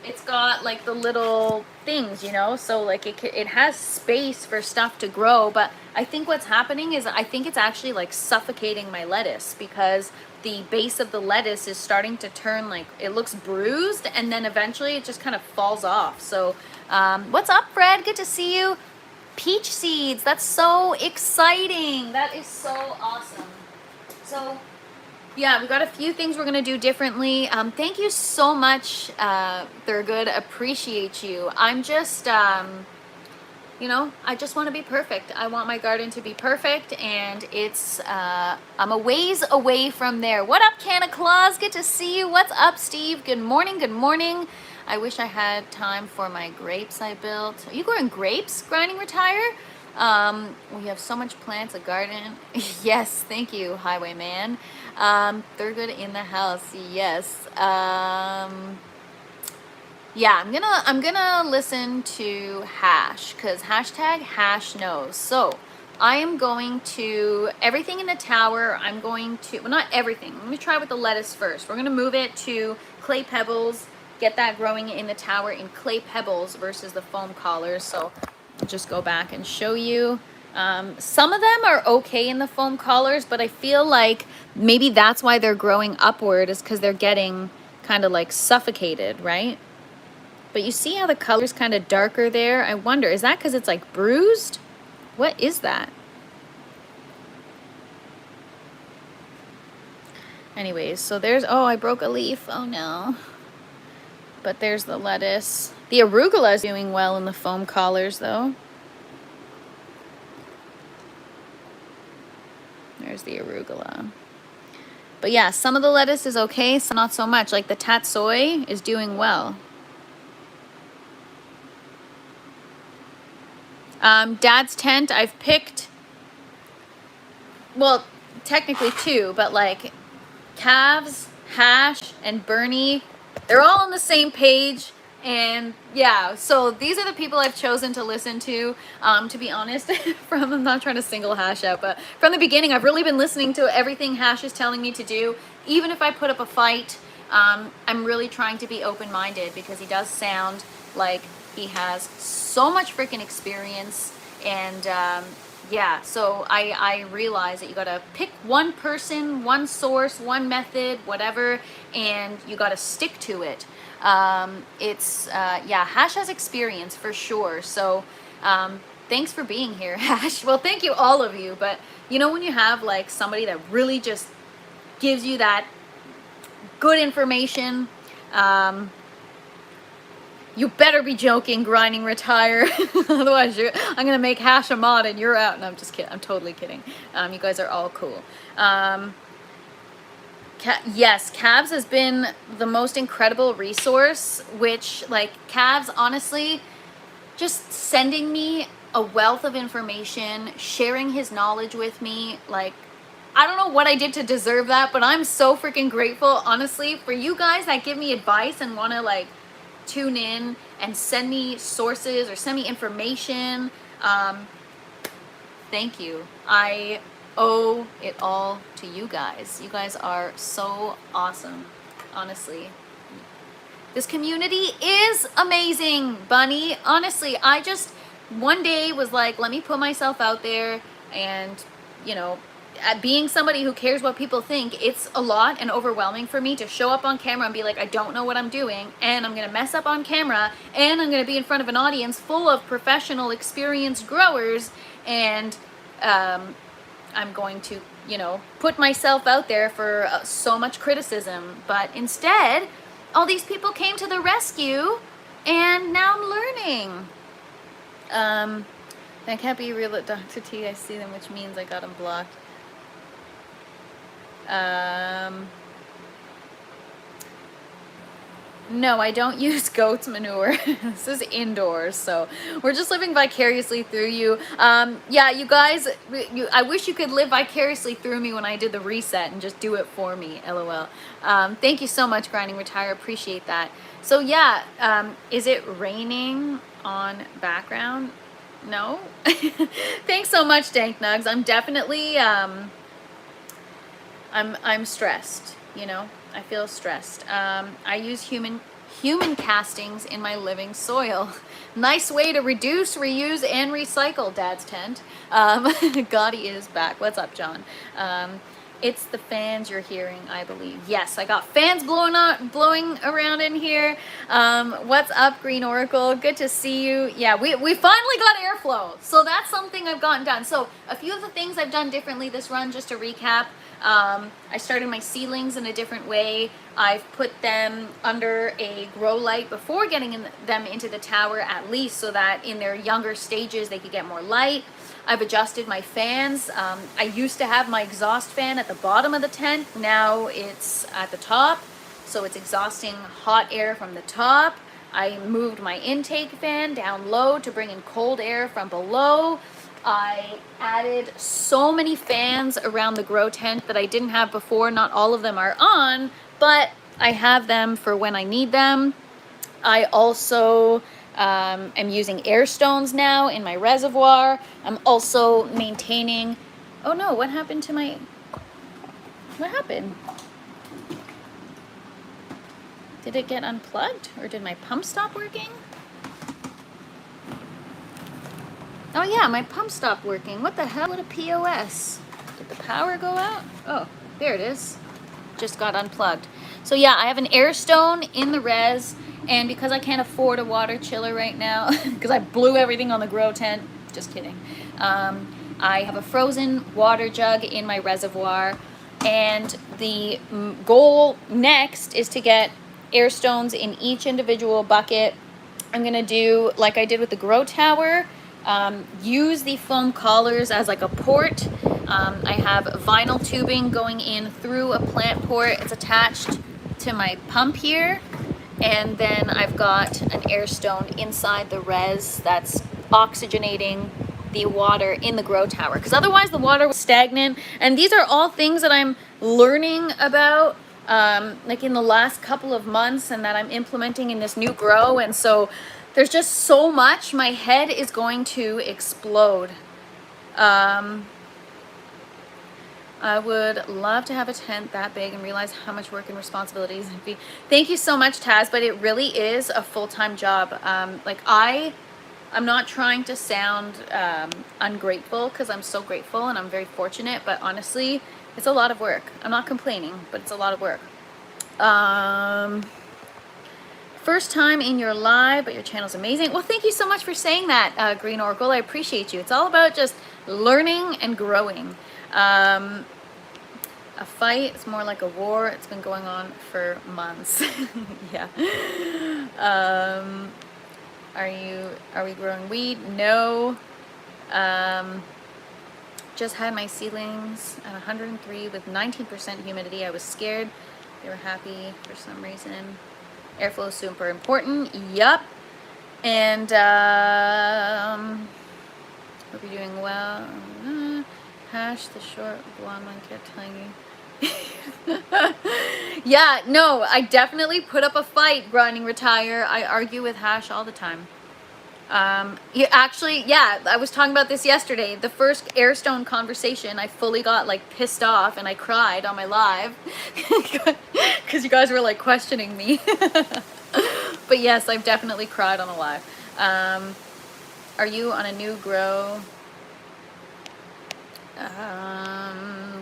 [SPEAKER 1] it's got like the little things, you know, so like it has space for stuff to grow. But I think what's happening is I think it's actually like suffocating my lettuce, because the base of the lettuce is starting to turn, like, it looks bruised, and then eventually it just kind of falls off. So what's up, Fred? Good to see you. Peach seeds, that's so exciting. That is so awesome. So yeah, we got a few things we're gonna do differently. Thank you so much, Thurgood. Appreciate you. I'm just, you know, I just want to be perfect. I want my garden to be perfect, and it's, I'm a ways away from there. What up, Canna Claus? Good to see you. What's up, Steve? Good morning, good morning. I wish I had time for my grapes I built. Are you growing grapes, Grinding Retire? We have so much plants, a garden. Yes, thank you, Highwayman. Thurgood in the house, yes. Yeah, I'm gonna listen to Hash, because hashtag Hash knows. So I am going to, everything in the tower, I'm going to, well, not everything. Let me try with the lettuce first. We're gonna move it to clay pebbles, get that growing in the tower in clay pebbles versus the foam collars. So I'll just go back and show you. Some of them are okay in the foam collars, but I feel like maybe that's why they're growing upward, is because they're getting kind of like suffocated, right? But you see how the color's kind of darker there? I wonder, is that because it's like bruised? What is that? Anyways, so there's, oh, I broke a leaf. Oh no. But there's the lettuce. The arugula is doing well in the foam collars though. There's the arugula. But yeah, some of the lettuce is okay, some not so much. Like the tatsoi is doing well. Dad's tent, I've picked, well, technically two, but like Calves, Hash, and Bernie, they're all on the same page. And yeah, so these are the people I've chosen to listen to be honest. I'm not trying to single Hash out, but from the beginning, I've really been listening to everything Hash is telling me to do. Even if I put up a fight, I'm really trying to be open-minded, because he does sound like he has so much freaking experience. And yeah, so I realize that you gotta pick one person, one source, one method, whatever, and you gotta stick to it. Yeah, Hash has experience for sure. So thanks for being here, Hash. Well, thank you, all of you. But you know, when you have like somebody that really just gives you that good information, you better be joking, Grinding Retire. Otherwise, I'm going to make Hash a mod and you're out. No, I'm just kidding. I'm totally kidding. You guys are all cool. Yes, Calves has been the most incredible resource, which, like, Calves, honestly, just sending me a wealth of information, sharing his knowledge with me, like, I don't know what I did to deserve that, but I'm so freaking grateful, honestly, for you guys that give me advice and want to, like, tune in and send me sources or send me information. Thank you. I owe it all to you guys. You guys are so awesome, honestly. This community is amazing, Bunny. Honestly, I just one day was like, let me put myself out there. And, you know, being somebody who cares what people think, it's a lot and overwhelming for me to show up on camera and be like, I don't know what I'm doing, and I'm gonna mess up on camera, and I'm gonna be in front of an audience full of professional, experienced growers, and I'm going to, you know, put myself out there for so much criticism. But instead, all these people came to the rescue, and now I'm learning. I can't be real at Dr. T. I see them, which means I got them blocked. No, I don't use goat's manure. This is indoors, so we're just living vicariously through you. Yeah, you guys, I wish you could live vicariously through me when I did the reset and just do it for me, LOL. Thank you so much, Grinding Retire, appreciate that. So yeah, is it raining on background? No? Thanks so much, Dank Nugs. I'm definitely, I'm stressed, you know? I feel stressed. I use human castings in my living soil. Nice way to reduce, reuse, and recycle, Dad's tent. Gotti is back. What's up, John? It's the fans you're hearing, I believe. Yes, I got fans blowing around in here. What's up, Green Oracle? Good to see you. Yeah, we finally got airflow. So that's something I've gotten done. So a few of the things I've done differently this run, just to recap. I started my seedlings in a different way. I've put them under a grow light before getting them into the tower, at least, so that in their younger stages they could get more light. I've adjusted my fans. I used to have my exhaust fan at the bottom of the tent. Now it's at the top, so it's exhausting hot air from the top. I moved my intake fan down low to bring in cold air from below. I added so many fans around the grow tent that I didn't have before. Not all of them are on, but I have them for when I need them. I also am using air stones now in my reservoir. I'm also maintaining... Oh no, what happened to my... What happened? Did it get unplugged? Or did my pump stop working? Oh yeah, my pump stopped working. What the hell? What a POS. Did the power go out? Oh, there it is. Just got unplugged. So yeah, I have an air stone in the res, and because I can't afford a water chiller right now, because I blew everything on the grow tent, just kidding. I have a frozen water jug in my reservoir, and the goal next is to get air stones in each individual bucket. I'm gonna do like I did with the grow tower. Use the foam collars as like a port. I have vinyl tubing going in through a plant port. It's attached to my pump here, and then I've got an air stone inside the res that's oxygenating the water in the grow tower, because otherwise the water was stagnant. And these are all things that I'm learning about like in the last couple of months, and that I'm implementing in this new grow. And so there's just so much. My head is going to explode. I would love to have a tent that big and realize how much work and responsibilities it'd be. Thank you so much, Taz, but it really is a full-time job. Like I'm not trying to sound ungrateful, because I'm so grateful and I'm very fortunate, but honestly, it's a lot of work. I'm not complaining, but it's a lot of work. First time in your live, but your channel's amazing. Well, thank you so much for saying that, Green Oracle. I appreciate you. It's all about just learning and growing. A fight, it's more like a war. It's been going on for months. Yeah. Are we growing weed? No. Just had my seedlings at 103 with 19% humidity. I was scared. They were happy for some reason. Airflow is super important. Yup. And hope you're doing well. Hash the short blonde one kept telling you. Yeah, no, I definitely put up a fight, Grinding Retire. I argue with Hash all the time. Yeah, I was talking about this yesterday. The first Airstone conversation, I fully got like pissed off and I cried on my live because you guys were like questioning me. But yes, I've definitely cried on a live. Are you on a new grow?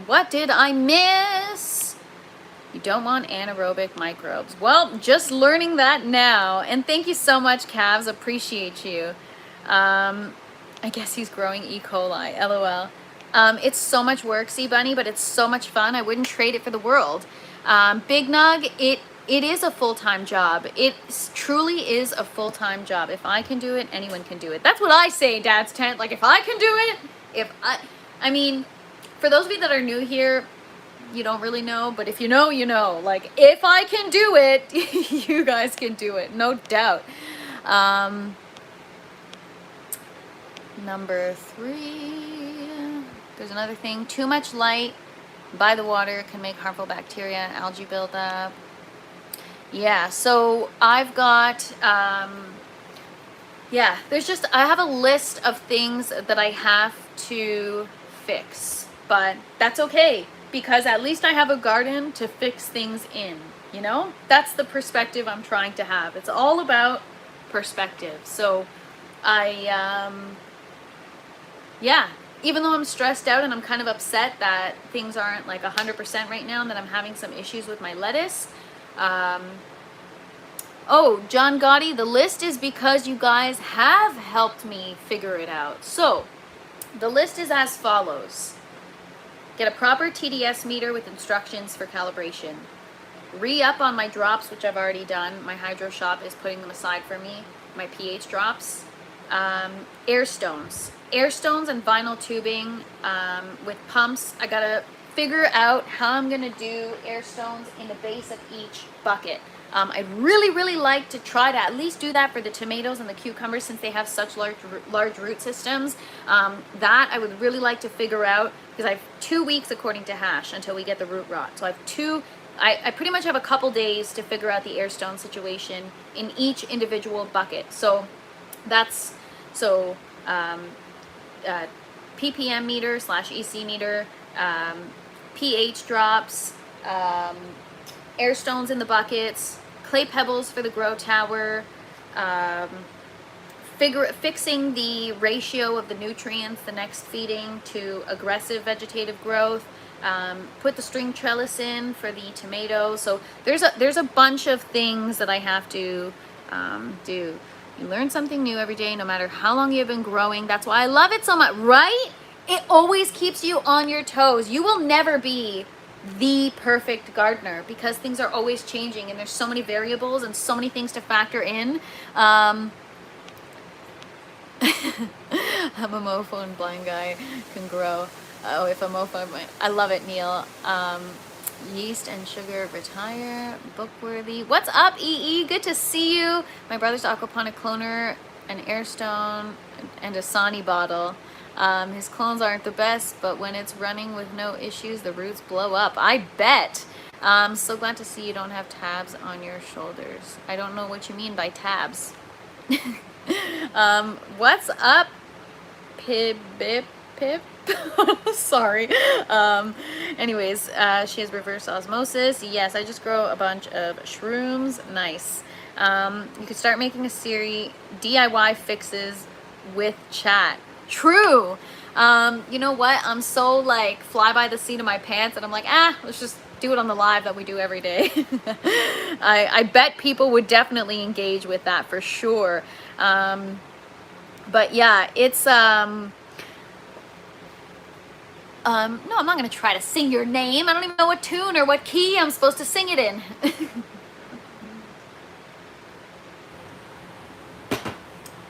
[SPEAKER 1] What did I miss? You don't want anaerobic microbes. Well, just learning that now. And thank you so much, Cavs. Appreciate you. I guess he's growing E. coli. LOL. It's so much work, Sea Bunny, but it's so much fun. I wouldn't trade it for the world. Big Nug, it is a full-time job. It truly is a full-time job. If I can do it, anyone can do it. That's what I say, Dad's Tent. Like, if I can do it, I mean, for those of you that are new here, you don't really know, but if you know, you know. Like, if I can do it, you guys can do it, no doubt. Number 3, there's another thing. Too much light by the water can make harmful bacteria and algae buildup. Yeah, so I've got, yeah, I have a list of things that I have to fix, but that's okay, because at least I have a garden to fix things in, you know? That's the perspective I'm trying to have. It's all about perspective. So yeah, even though I'm stressed out and I'm kind of upset that things aren't like 100% right now and that I'm having some issues with my lettuce. Oh, John Gotti, the list is because you guys have helped me figure it out. So the list is as follows. Get a proper TDS meter with instructions for calibration. Re-up on my drops, which I've already done. My hydro shop is putting them aside for me. My pH drops. Air stones and vinyl tubing with pumps. I gotta figure out how I'm gonna do air stones in the base of each bucket. I'd really like to try to at least do that for the tomatoes and the cucumbers, since they have such large root systems. That I would really like to figure out, because I have 2 weeks according to Hash until we get the root rot. So I have I pretty much have a couple days to figure out the air stone situation in each individual bucket. So that's, ppm meter / EC meter, pH drops, air stones in the buckets, clay pebbles for the grow tower, fixing the ratio of the nutrients the next feeding to aggressive vegetative growth, put the string trellis in for the tomatoes. So there's a bunch of things that I have to do. You learn something new every day, no matter how long you've been growing. That's why I love it so much, right? It always keeps you on your toes. You will never be the perfect gardener, because things are always changing and there's so many variables and so many things to factor in. I'm a mofo and blind guy can grow. Oh, if a mofo, I love it, Neil. Yeast and sugar retire, bookworthy. What's up, EE? Good to see you. My brother's aquaponic cloner, an airstone, and a Sani bottle. His clones aren't the best, but when it's running with no issues, the roots blow up. I bet. So glad to see you don't have tabs on your shoulders. I don't know what you mean by tabs. What's up, Pip? Sorry. Anyways, she has reverse osmosis. Yes, I just grow a bunch of shrooms. Nice. You could start making a series, DIY fixes with chat. True. You know what? I'm so like fly by the seat of my pants, and I'm like, let's just do it on the live that we do every day. I bet people would definitely engage with that for sure. But yeah, it's no, I'm not going to try to sing your name. I don't even know what tune or what key I'm supposed to sing it in.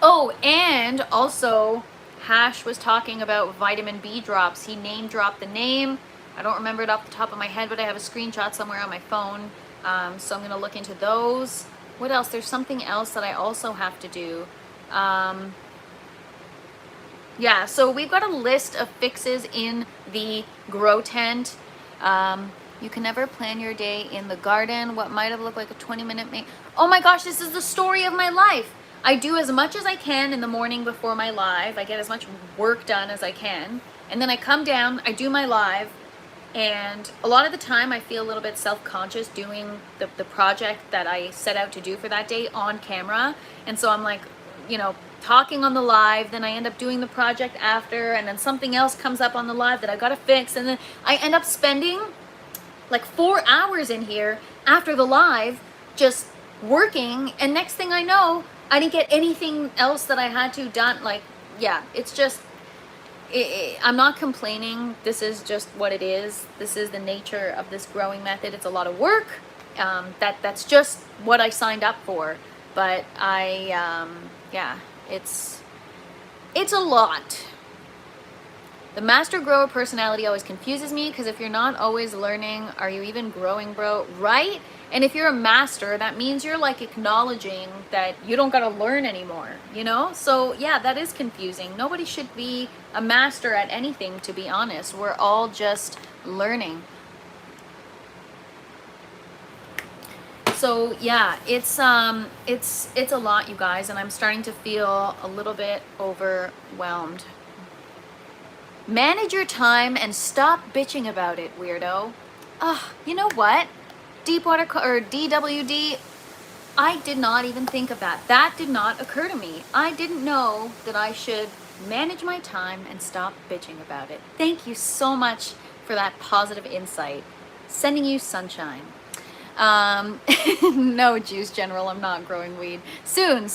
[SPEAKER 1] Oh, and also, Hash was talking about vitamin B drops. He name dropped the name. I don't remember it off the top of my head, but I have a screenshot somewhere on my phone. So I'm going to look into those. What else? There's something else that I also have to do. Yeah, so we've got a list of fixes in the grow tent. You can never plan your day in the garden. What might have looked like a 20-minute Oh my gosh, this is the story of my life. I do as much as I can in the morning before my live. I get as much work done as I can. And then I come down, I do my live. And a lot of the time I feel a little bit self-conscious doing the project that I set out to do for that day on camera. And so I'm like, you know, talking on the live, then I end up doing the project after, and then something else comes up on the live that I gotta fix, and then I end up spending like 4 hours in here after the live just working, and next thing I know, I didn't get anything else that I had to done. Like, yeah, it's just, I'm not complaining. This is just what it is. This is the nature of this growing method. It's a lot of work. That's just what I signed up for. But yeah, it's a lot. The master grower personality always confuses me, because if you're not always learning, are you even growing, bro? Right? And if you're a master, that means you're like acknowledging that you don't gotta learn anymore, you know? So yeah, that is confusing. Nobody should be a master at anything, to be honest. We're all just learning. So yeah, it's a lot, you guys, and I'm starting to feel a little bit overwhelmed. Manage your time and stop bitching about it, weirdo. You know what? Deepwater or DWD, I did not even think of that. That did not occur to me. I didn't know that I should manage my time and stop bitching about it. Thank you so much for that positive insight. Sending you sunshine. No, Juice General, I'm not growing weed. Soon.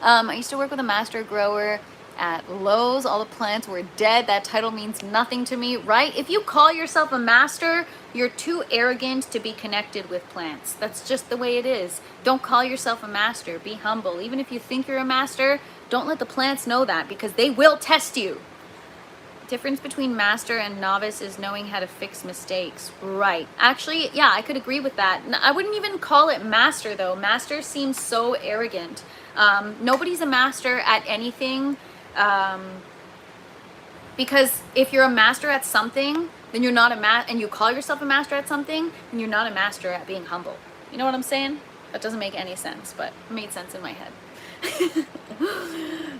[SPEAKER 1] I used to work with a master grower at Lowe's. All the plants were dead. That title means nothing to me, right? If you call yourself a master, you're too arrogant to be connected with plants. That's just the way it is. Don't call yourself a master. Be humble. Even if you think you're a master, don't let the plants know that, because they will test you. Difference between master and novice is knowing how to fix mistakes. Right. Actually, yeah, I could agree with that. I wouldn't even call it master, though. Master seems so arrogant. Nobody's a master at anything. Because if you're a master at something, then you're not and you call yourself a master at something, then you're not a master at being humble. You know what I'm saying? That doesn't make any sense, but it made sense in my head.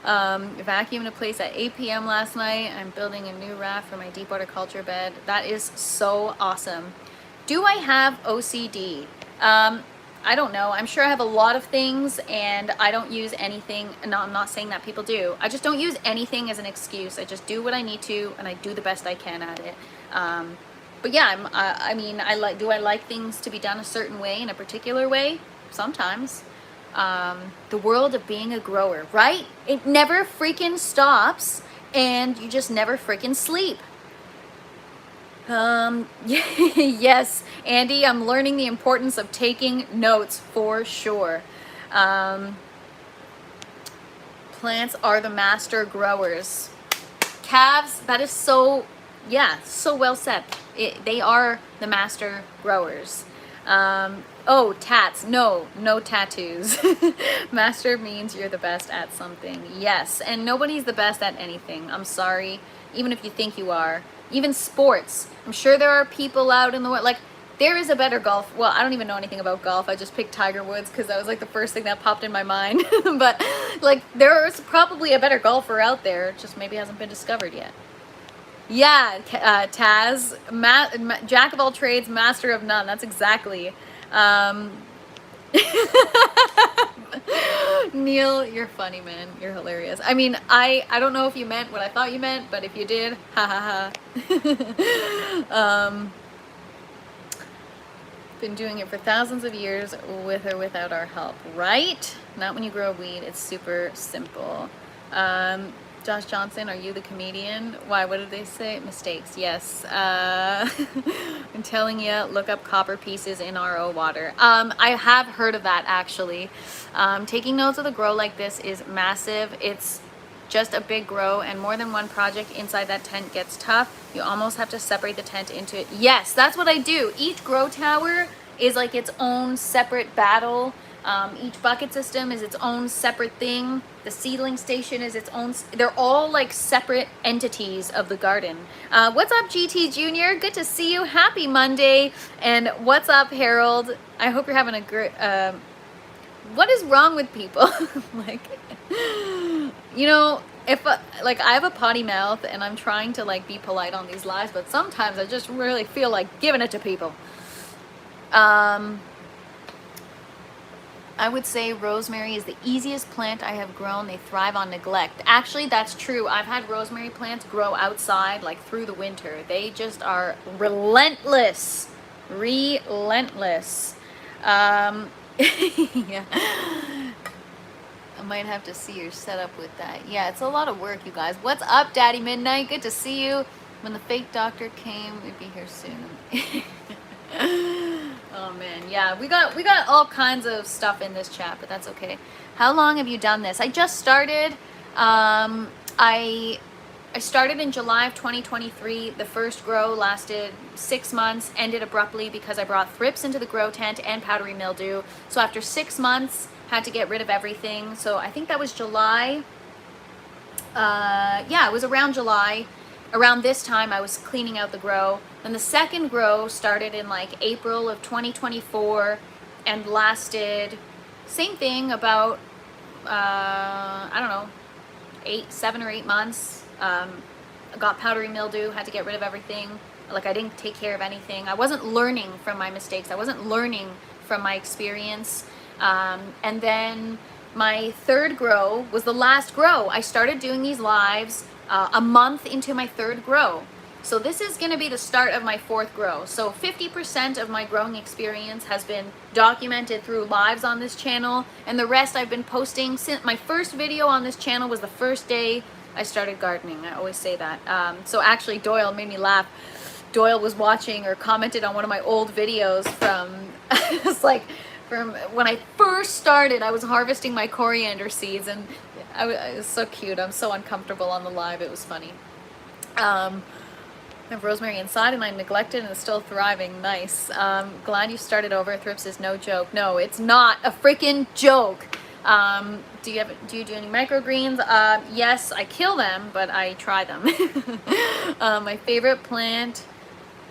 [SPEAKER 1] Vacuumed a place at 8 p.m. last night. I'm building a new raft for my deep water culture bed. That is so awesome. Do I have OCD? I don't know. I'm sure I have a lot of things, and I don't use anything. No, I'm not saying that people do. I just don't use anything as an excuse. I just do what I need to, and I do the best I can at it. But yeah, I mean, do I like things to be done a certain way, in a particular way? Sometimes. The world of being a grower, right? It never freaking stops, and you just never freaking sleep. Yes, Andy, I'm learning the importance of taking notes for sure. Plants are the master growers. Calves, that is so, yeah, so well said. They are the master growers. Oh, tats. No tattoos. Master means you're the best at something. Yes, and nobody's the best at anything. I'm sorry. Even if you think you are. Even sports. I'm sure there are people out in the world. Like, there is a better golf. Well, I don't even know anything about golf. I just picked Tiger Woods because that was like the first thing that popped in my mind. But, like, there's probably a better golfer out there. It just maybe hasn't been discovered yet. Yeah, Taz, jack of all trades, master of none. That's exactly. Neil, you're funny, man. You're hilarious. I mean, I don't know if you meant what I thought you meant, but if you did, ha ha ha. Been doing it for thousands of years, with or without our help, right? Not when you grow weed. It's super simple. Josh Johnson, are you the comedian? Why, what did they say? Mistakes, yes. I'm telling you, look up copper pieces in RO water. I have heard of that, actually. Taking notes with a grow like this is massive. It's just a big grow, and more than one project inside that tent gets tough. You almost have to separate the tent into, yes, that's what I do. Each grow tower is like its own separate battle. Each bucket system is its own separate thing. The seedling station is its own. They're all like separate entities of the garden. What's up, GT Junior? Good to see you. Happy Monday. And what's up, Harold? I hope you're having a great. What is wrong with people? Like, you know, if like I have a potty mouth and I'm trying to like be polite on these lives, but sometimes I just really feel like giving it to people. I would say rosemary is the easiest plant I have grown. They thrive on neglect. Actually, that's true. I've had rosemary plants grow outside like through the winter. They just are relentless. Relentless. Yeah. I might have to see your setup with that. Yeah, it's a lot of work, you guys. What's up, Daddy Midnight? Good to see you. When the fake doctor came, we'd be here soon. Oh man, yeah, we got all kinds of stuff in this chat, but that's okay. How long have you done this? I just started. I started in July of 2023. The first grow lasted 6 months, ended abruptly because I brought thrips into the grow tent and powdery mildew. So after 6 months, had to get rid of everything. So I think that was July. Yeah, it was around July. Around this time, I was cleaning out the grow. Then the second grow started in like April of 2024 and lasted, same thing, about, I don't know, 7 or 8 months. I got powdery mildew, had to get rid of everything. Like I didn't take care of anything. I wasn't learning from my mistakes. I wasn't learning from my experience. And then my third grow was the last grow. I started doing these lives a month into my third grow. So this is going to be the start of my fourth grow. So 50% of my growing experience has been documented through lives on this channel, and the rest I've been posting since my first video on this channel was the first day I started gardening. I always say that. So actually Doyle made me laugh. Doyle was watching or commented on one of my old videos from, it's like, from when I first started. I was harvesting my coriander seeds, and it was so cute. I'm so uncomfortable on the live. It was funny. I have rosemary inside and I neglected and it's still thriving. Nice. Glad you started over. Thrips is no joke. No, it's not a freaking joke. Do you do any microgreens? Yes, I kill them, but I try them. My favorite plant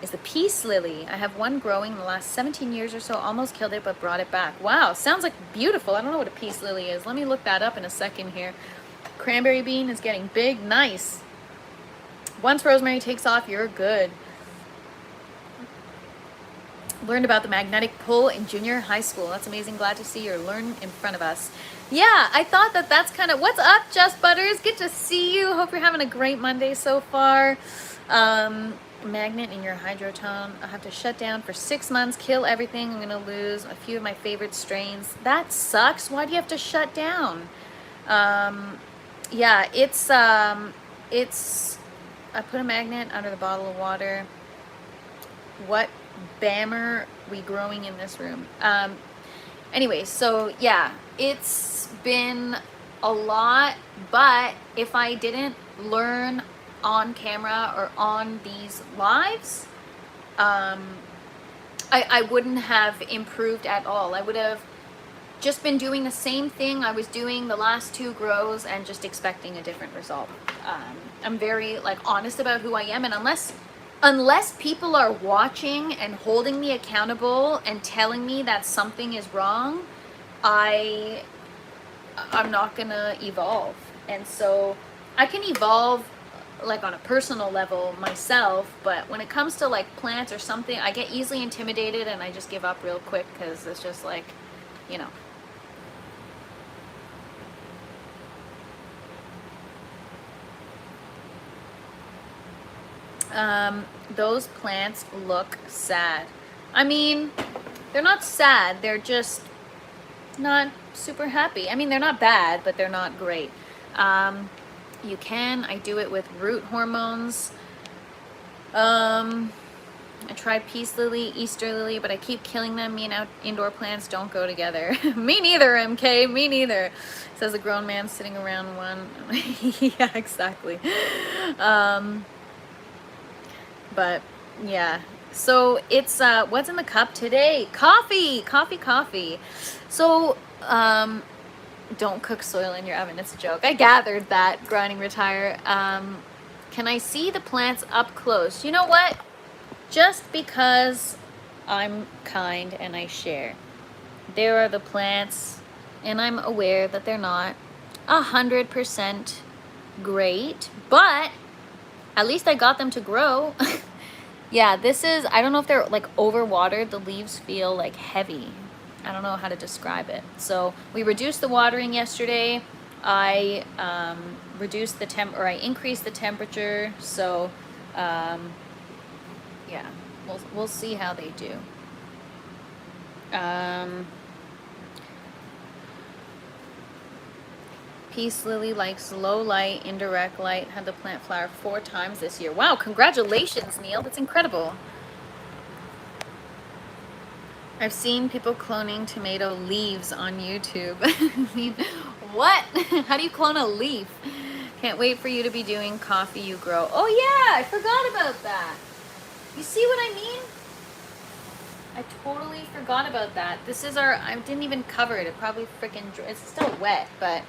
[SPEAKER 1] is the peace lily. I have one growing in the last 17 years or so. Almost killed it, but brought it back. Wow, sounds like beautiful. I don't know what a peace lily is. Let me look that up in a second here. Cranberry bean is getting big. Nice. Once rosemary takes off, you're good. Learned about the magnetic pull in junior high school. That's amazing. Glad to see you learn in front of us. Yeah, I thought that's kind of... What's up, Just Butters? Good to see you. Hope you're having a great Monday so far. Magnet in your hydrotone. I'll have to shut down for 6 months, kill everything. I'm going to lose a few of my favorite strains. That sucks. Why do you have to shut down? Yeah, it's... I put a magnet under the bottle of water. What bammer we growing in this room? Anyway, so yeah, it's been a lot, but if I didn't learn on camera or on these lives, I wouldn't have improved at all. I would have just been doing the same thing I was doing the last 2 grows and just expecting a different result. I'm very honest about who I am, and unless people are watching and holding me accountable and telling me that something is wrong, I'm not gonna evolve. And so I can evolve on a personal level myself, but when it comes to plants or something, I get easily intimidated and I just give up real quick because it's just you know. Those plants look sad. I mean, they're not sad, they're just not super happy. I mean, they're not bad, but they're not great. I do it with root hormones. I tried peace lily, Easter lily, but I keep killing them. Me and indoor plants don't go together. Me neither, MK, me neither. Says a grown man sitting around one. Yeah, exactly. But yeah, so it's what's in the cup today? Coffee. So don't cook soil in your oven. It's a joke. I gathered that. Grinding retire. Can I see the plants up close? You know what? Just because I'm kind and I share, there are the plants, and I'm aware that they're not 100% great, but at least I got them to grow. Yeah, this is, I don't know if they're overwatered. The leaves feel heavy. I don't know how to describe it. So we reduced the watering yesterday. I reduced the I increased the temperature. So yeah, we'll see how they do. Peace Lily likes low light, indirect light. Had the plant flower 4 times this year. Wow, congratulations, Neil. That's incredible. I've seen people cloning tomato leaves on YouTube. What? How do you clone a leaf? Can't wait for you to be doing coffee you grow. Oh yeah, I forgot about that. You see what I mean? I totally forgot about that. This is our, I didn't even cover it. It probably freaking, it's still wet, but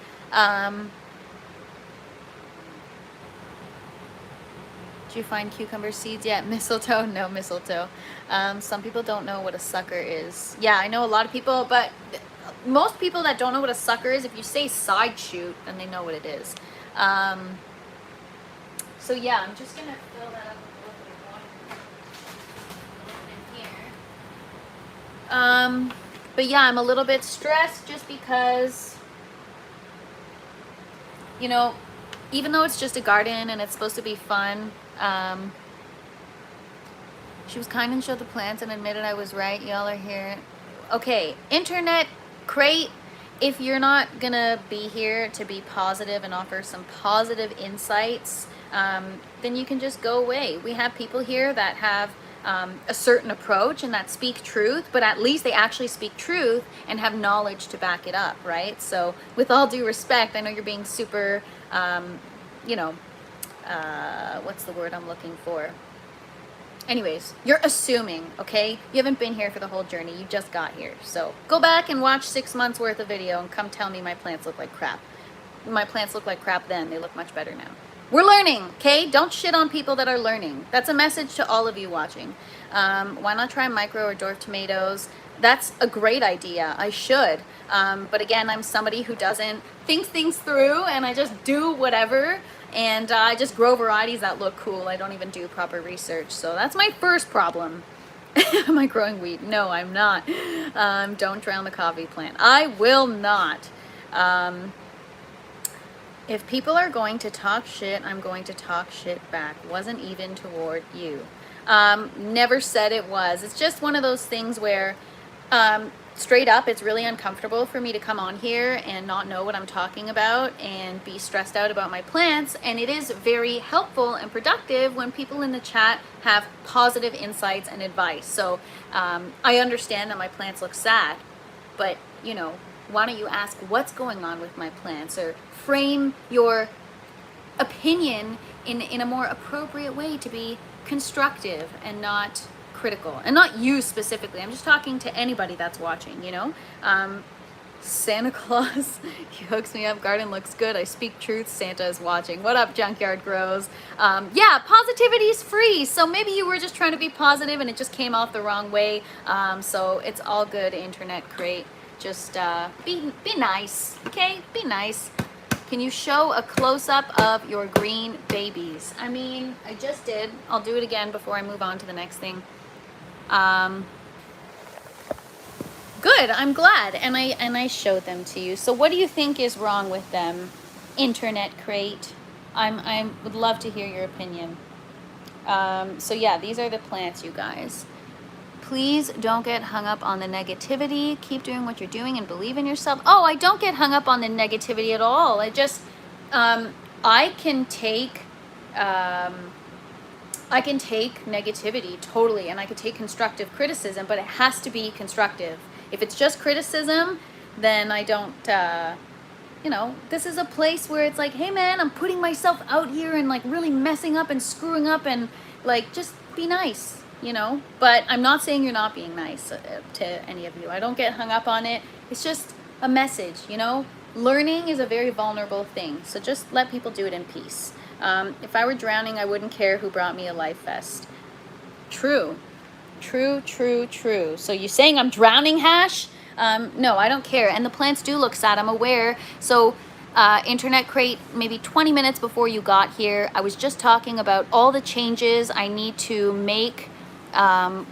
[SPEAKER 1] did you find cucumber seeds yet? Mistletoe? No mistletoe. Some people don't know what a sucker is. Yeah, I know a lot of people, but most people that don't know what a sucker is, if you say side shoot, then they know what it is. So yeah, I'm just gonna fill that up with a little bit of water in here. But yeah, I'm a little bit stressed just because, you know, even though it's just a garden and it's supposed to be fun, she was kind and showed the plants and admitted I was right. Y'all are here. Okay, internet crate. If you're not gonna be here to be positive and offer some positive insights, then you can just go away. We have people here that have a certain approach and that speak truth, but at least they actually speak truth and have knowledge to back it up, right? So with all due respect, I know you're being super, you know, what's the word I'm looking for? Anyways, you're assuming, okay? You haven't been here for the whole journey. You just got here. So go back and watch 6 months worth of video and come tell me my plants look like crap. My plants look like crap then. They look much better now. We're learning, okay? Don't shit on people that are learning. That's a message to all of you watching. Why not try micro or dwarf tomatoes? That's a great idea. I should. But again, I'm somebody who doesn't think things through and I just do whatever. And I just grow varieties that look cool. I don't even do proper research. So that's my first problem. Am I growing wheat? No, I'm not. Don't drown the coffee plant. I will not. If people are going to talk shit, I'm going to talk shit back. Wasn't even toward you. Never said it was. It's just one of those things where straight up, it's really uncomfortable for me to come on here and not know what I'm talking about and be stressed out about my plants. And it is very helpful and productive when people in the chat have positive insights and advice. So I understand that my plants look sad, but you know, why don't you ask what's going on with my plants, or frame your opinion in a more appropriate way to be constructive and not critical, and not you specifically. I'm just talking to anybody that's watching, you know. Santa Claus, he hooks me up. Garden looks good. I speak truth. Santa is watching. What up, Junkyard Grows? Yeah, positivity is free. So maybe you were just trying to be positive and it just came off the wrong way. So it's all good, internet crate. Just be nice, okay? Be nice. Can you show a close-up of your green babies? I mean, I just did. I'll do it again before I move on to the next thing. Good, I'm glad, and I showed them to you. So what do you think is wrong with them, internet crate? I would love to hear your opinion. So yeah, these are the plants, you guys. Please don't get hung up on the negativity. Keep doing what you're doing and believe in yourself. Oh, I don't get hung up on the negativity at all. I just, I can take negativity totally, and I can take constructive criticism, but it has to be constructive. If it's just criticism, then I don't, you know, this is a place where it's like, hey man, I'm putting myself out here and like really messing up and screwing up, and like, just be nice, you know. But I'm not saying you're not being nice to any of you. I don't get hung up on it. It's just a message, you know. Learning is a very vulnerable thing, so just let people do it in peace. If I were drowning, I wouldn't care who brought me a life vest. True. True, true, true. So you saying I'm drowning, Hash? No, I don't care. And the plants do look sad, I'm aware. So internet crate, maybe 20 minutes before you got here, I was just talking about all the changes I need to make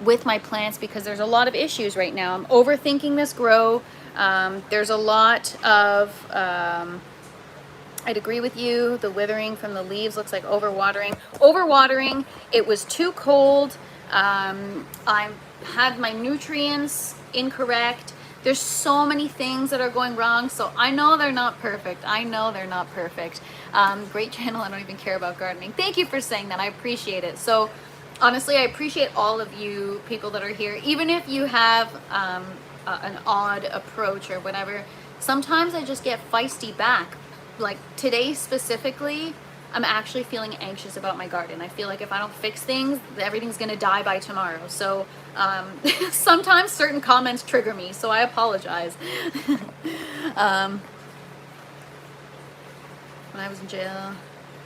[SPEAKER 1] with my plants because there's a lot of issues right now. I'm overthinking this grow. There's a lot of, I'd agree with you, the withering from the leaves looks like overwatering. Overwatering, it was too cold. I had my nutrients incorrect. There's so many things that are going wrong, so I know they're not perfect. I know they're not perfect. Great channel, I don't even care about gardening. Thank you for saying that, I appreciate it. So honestly, I appreciate all of you people that are here, even if you have an odd approach or whatever. Sometimes I just get feisty back. Like today specifically, I'm actually feeling anxious about my garden. I feel like if I don't fix things, everything's gonna die by tomorrow. So sometimes certain comments trigger me, so I apologize. When I was in jail,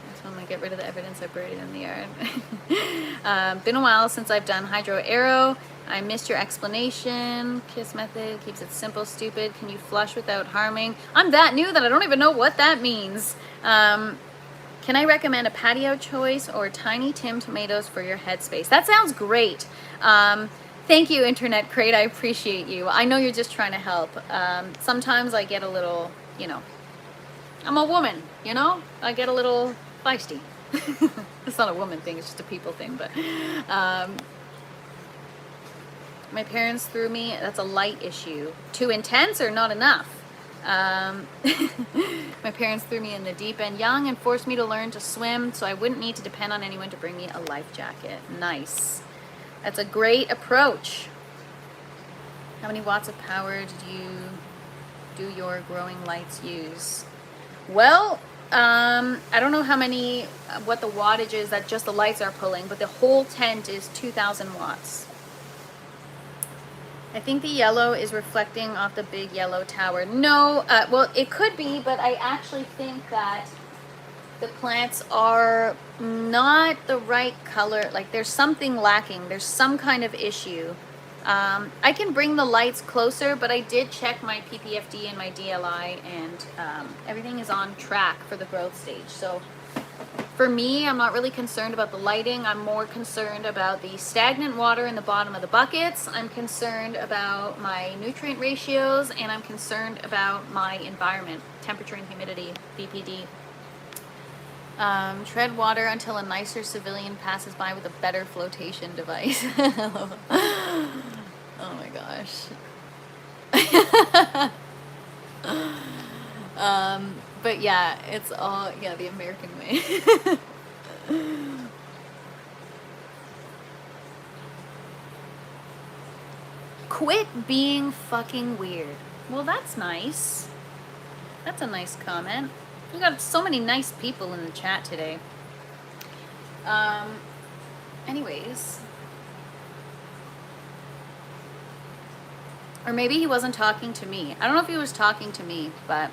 [SPEAKER 1] that's when I get rid of the evidence I buried in the yard. Been a while since I've done Hydro Arrow. I missed your explanation. KISS method keeps it simple, stupid. Can you flush without harming? I'm that new that I don't even know what that means. Can I recommend a patio choice or tiny Tim tomatoes for your headspace? That sounds great. Thank you, Internet Crate. I appreciate you. I know you're just trying to help. Sometimes I get a little, you know, I'm a woman, you know? I get a little feisty. It's not a woman thing, it's just a people thing, but my parents threw me, that's a light issue. Too intense or not enough? My parents threw me in the deep end young and forced me to learn to swim so I wouldn't need to depend on anyone to bring me a life jacket. Nice. That's a great approach. How many watts of power do your growing lights use? Well, I don't know how many, what the wattage is that just the lights are pulling, but the whole tent is 2,000 watts. I think the yellow is reflecting off the big yellow tower. No, well, it could be, but I actually think that the plants are not the right color. Like there's something lacking. There's some kind of issue. I can bring the lights closer, but I did check my PPFD and my DLI, and everything is on track for the growth stage. So for me, I'm not really concerned about the lighting. I'm more concerned about the stagnant water in the bottom of the buckets. I'm concerned about my nutrient ratios, and I'm concerned about my environment, temperature and humidity, BPD. Tread water until a nicer civilian passes by with a better flotation device. Oh my gosh. But yeah, it's all, yeah, the American way. Quit being fucking weird. Well, that's nice. That's a nice comment. We got so many nice people in the chat today. Anyways. Or maybe he wasn't talking to me. I don't know if he was talking to me, but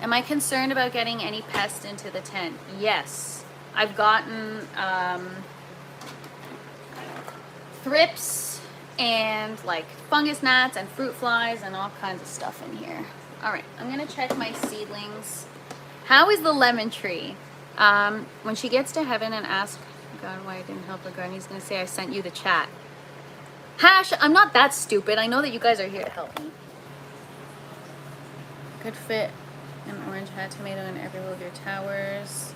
[SPEAKER 1] am I concerned about getting any pests into the tent? Yes. I've gotten thrips and like fungus gnats and fruit flies and all kinds of stuff in here. All right, I'm gonna check my seedlings. How is the lemon tree? When she gets to heaven and asks God why I didn't help her garden, he's gonna say I sent you the chat. Hash, I'm not that stupid. I know that you guys are here to help me. Good fit. An orange hat tomato in every one of your towers.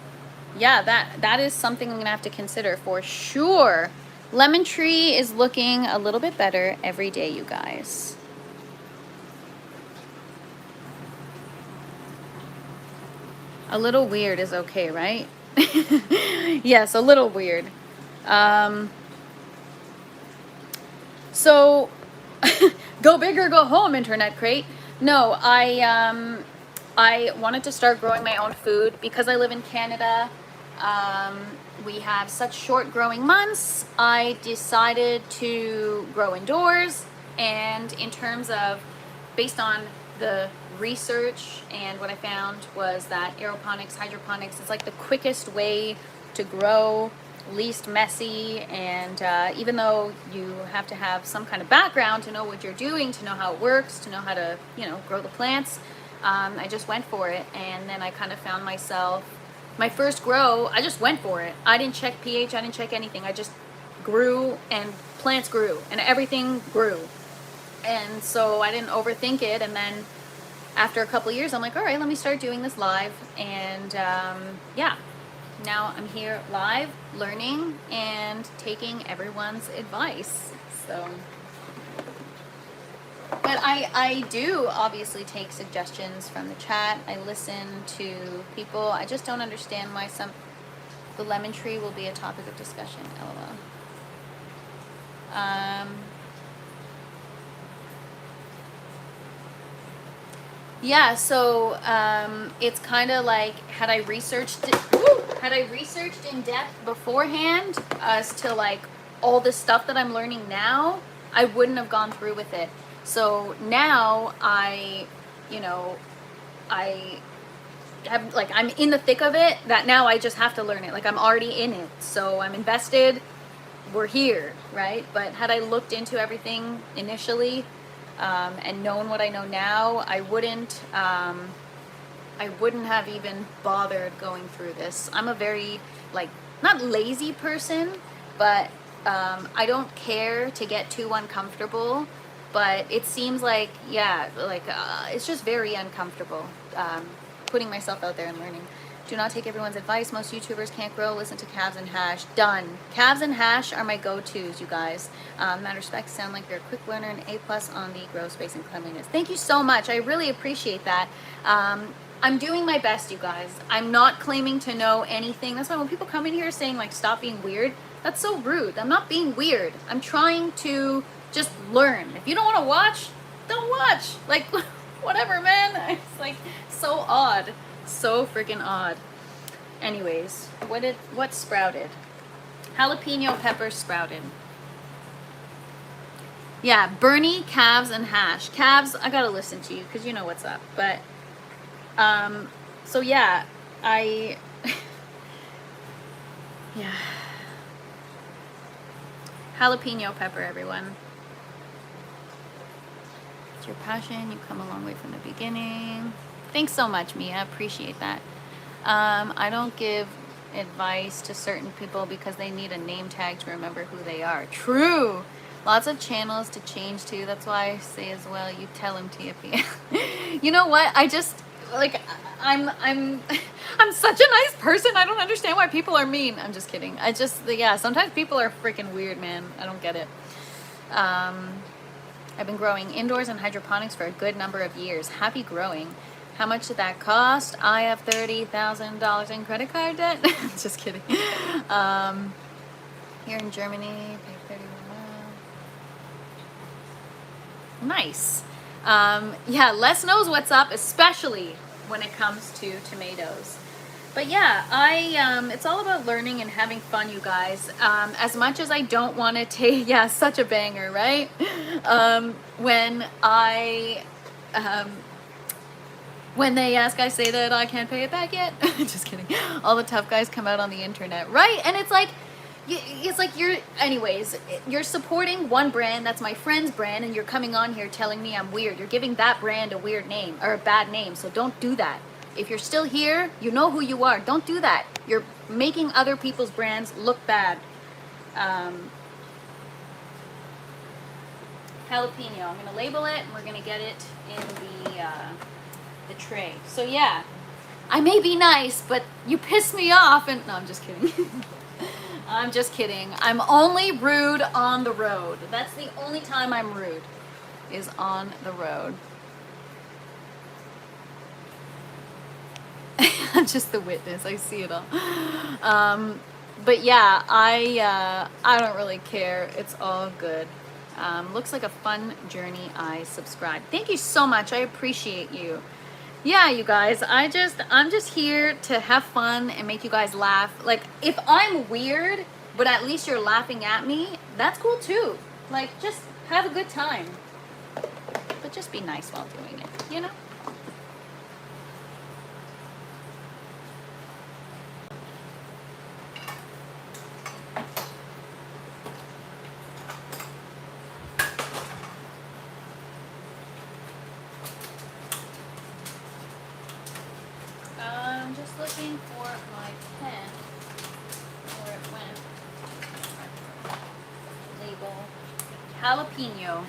[SPEAKER 1] Yeah, that is something I'm gonna have to consider for sure. Lemon tree is looking a little bit better every day, you guys. A little weird is okay, right? Yes, a little weird. So, go big or go home, Internet Crate. No, I wanted to start growing my own food because I live in Canada. We have such short growing months. I decided to grow indoors, and in terms of, based on the research, and what I found was that aeroponics, hydroponics is like the quickest way to grow, least messy, and even though you have to have some kind of background to know what you're doing, to know how it works, to know how to, you know, grow the plants, I just went for it. And then I kind of found myself my first grow, I just went for it. I didn't check pH, I didn't check anything. I just grew, and plants grew, and everything grew. And so I didn't overthink it. And then after a couple years, I'm like, all right, let me start doing this live. And yeah, now I'm here live, learning and taking everyone's advice. So, but I do obviously take suggestions from the chat. I listen to people. I just don't understand why the lemon tree will be a topic of discussion. LOL. Yeah, so it's kind of like, had I researched in depth beforehand as to like all the stuff that I'm learning now, I wouldn't have gone through with it. So now I have, like, I'm in the thick of it, that now I just have to learn it. Like, I'm already in it, so I'm invested. We're here, right? But had I looked into everything initially, and known what I know now, I wouldn't have even bothered going through this. I'm a very, like, not lazy person, but I don't care to get too uncomfortable. But it seems like, yeah, like it's just very uncomfortable putting myself out there and learning. Do not take everyone's advice. Most YouTubers can't grow. Listen to Calves and Hash. Done. Calves and Hash are my go-tos, you guys. Matter of respect, sound like you're a quick learner, and A+ on the grow space and cleanliness. Thank you so much. I really appreciate that. I'm doing my best, you guys. I'm not claiming to know anything. That's why when people come in here saying, like, stop being weird, that's so rude. I'm not being weird. I'm trying to just learn. If you don't want to watch, don't watch. Like, whatever, man. It's like so odd. So freaking odd. Anyways, what sprouted? Jalapeno peppers sprouted. Yeah, Bernie, Calves, and Hash. Calves, I gotta listen to you because you know what's up. But so yeah, yeah. Jalapeno pepper, everyone. It's your passion. You come a long way from the beginning. Thanks so much, Mia. I appreciate that. I don't give advice to certain people because they need a name tag to remember who they are. True. Lots of channels to change to. That's why I say as well, you tell him, TFP. You know what? I just, like, I'm such a nice person. I don't understand why people are mean. I'm just kidding. Yeah, sometimes people are freaking weird, man. I don't get it. I've been growing indoors in hydroponics for a good number of years. Happy growing. How much did that cost? I have $30,000 in credit card debt. Just kidding. Here in Germany, pay 31. Nice. Yeah, Les knows what's up, especially when it comes to tomatoes. But yeah, it's all about learning and having fun, you guys. As much as I don't want to take, yeah, such a banger, right? When they ask, I say that I can't pay it back yet. Just kidding. All the tough guys come out on the internet, right? And it's like you're supporting one brand that's my friend's brand, and you're coming on here telling me I'm weird. You're giving that brand a weird name, or a bad name, so don't do that. If you're still here, you know who you are. Don't do that. You're making other people's brands look bad. Jalapeno. I'm going to label it, and we're going to get it in the tray. So yeah, I may be nice, but you piss me off. And no, I'm just kidding. I'm just kidding. I'm only rude on the road. That's the only time I'm rude, is on the road. I'm just the witness. I see it all. But yeah, I don't really care. It's all good. Looks like a fun journey. I subscribe. Thank you so much. I appreciate you. Yeah, you guys, I'm just here to have fun and make you guys laugh. Like, if I'm weird, but at least you're laughing at me, that's cool too. Like, just have a good time. But just be nice while doing it, you know? Looking for my jalapeno.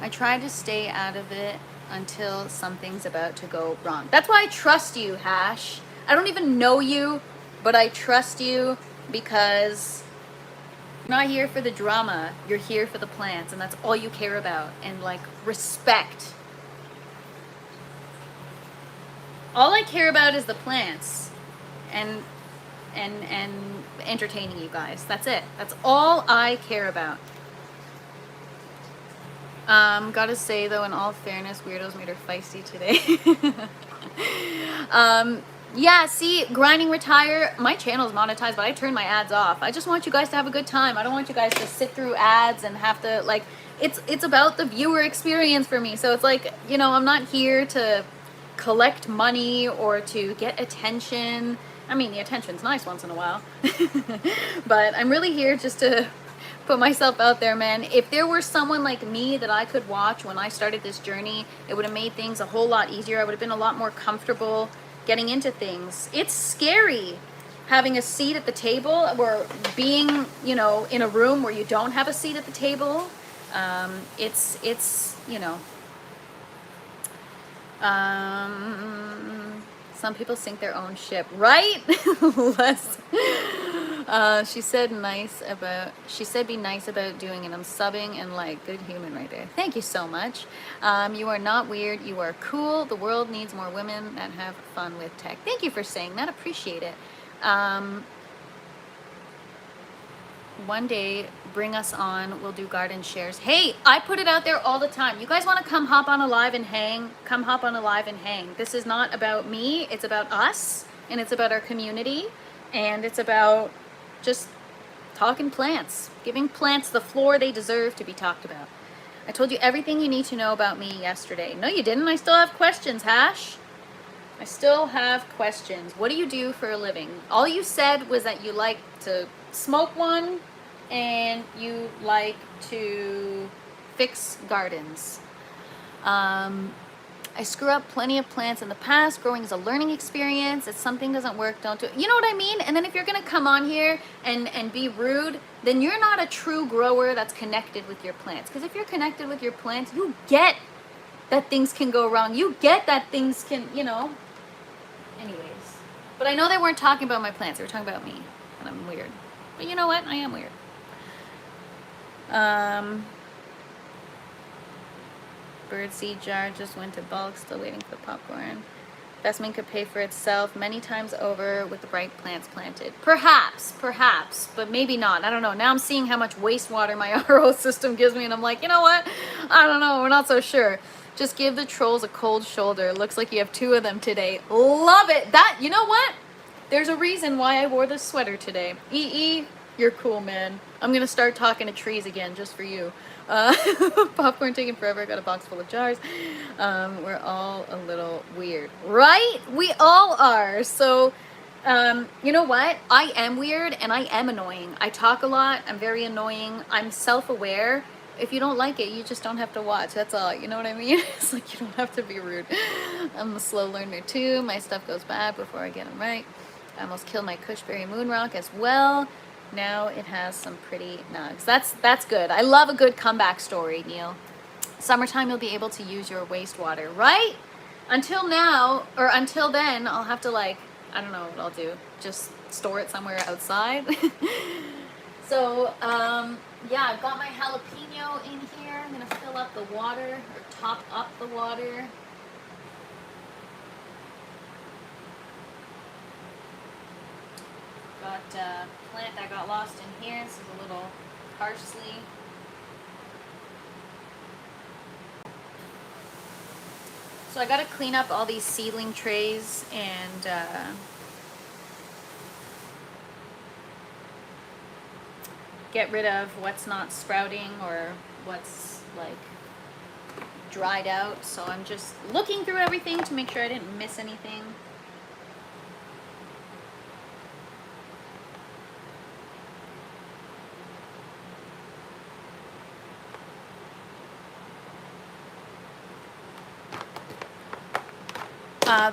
[SPEAKER 1] I try to stay out of it until something's about to go wrong. That's why I trust you, Hash. I don't even know you, but I trust you because you're not here for the drama. You're here for the plants, and that's all you care about. And like respect. All I care about is the plants and entertaining you guys. That's it. That's all I care about. Gotta say though, in all fairness, weirdos made her feisty today. Yeah, see, grinding retire, my channel is monetized, but I turn my ads off. I just want you guys to have a good time. I don't want you guys to sit through ads and have to, like, it's about the viewer experience for me. So it's like, you know, I'm not here to collect money or to get attention. I mean, the attention's nice once in a while. But I'm really here just to put myself out there, man. If there were someone like me that I could watch when I started this journey, it would have made things a whole lot easier. I would have been a lot more comfortable getting into things. It's scary having a seat at the table or being, you know, in a room where you don't have a seat at the table. It's you know, some people sink their own ship, right? Less. She said be nice about doing it. I'm subbing and like good human right there. Thank you so much. You are not weird. You are cool. The world needs more women that have fun with tech. Thank you for saying that. Appreciate it. One day, bring us on. We'll do garden shares. Hey, I put it out there all the time. You guys want to come hop on a live and hang? Come hop on a live and hang. This is not about me. It's about us, and it's about our community, and it's about just talking plants, giving plants the floor they deserve to be talked about. I told you everything you need to know about me yesterday. No, you didn't. I still have questions, Hash. I still have questions. What do you do for a living? All you said was that you like to smoke one and you like to fix gardens. I screw up plenty of plants in the past. Growing is a learning experience. If something doesn't work, don't do it. You know what I mean? And then if you're going to come on here and be rude, then you're not a true grower that's connected with your plants. Because if you're connected with your plants, you get that things can go wrong. You get that things can, you know. Anyways. But I know they weren't talking about my plants. They were talking about me. And I'm weird. But you know what? I am weird. Birdseed jar just went to bulk, still waiting for the popcorn. Investment could pay for itself many times over with the right plants planted. Perhaps, but maybe not. I don't know. Now I'm seeing how much wastewater my RO system gives me, and I'm like, you know what? I don't know. We're not so sure. Just give the trolls a cold shoulder. Looks like you have 2 of them today. Love it. That, you know what? There's a reason why I wore this sweater today. EE, you're cool, man. I'm going to start talking to trees again just for you. Popcorn taking forever. Got a box full of jars. We're all a little weird, right? We all are. So, you know what? I am weird and I am annoying. I talk a lot. I'm very annoying. I'm self-aware. If you don't like it, you just don't have to watch. That's all. You know what I mean? It's like you don't have to be rude. I'm a slow learner too. My stuff goes bad before I get them right. I almost killed my Cushberry Moonrock as well. Now it has some pretty nugs. That's good. I love a good comeback story, Neil. Summertime, you'll be able to use your wastewater, right? Until now, or until then, I'll have to, like, I don't know what I'll do. Just store it somewhere outside. So, yeah, I've got my jalapeno in here. I'm going to fill up the water, or top up the water. Got a plant that got lost in here. This is a little parsley. So I got to clean up all these seedling trays and get rid of what's not sprouting or what's like dried out. So I'm just looking through everything to make sure I didn't miss anything.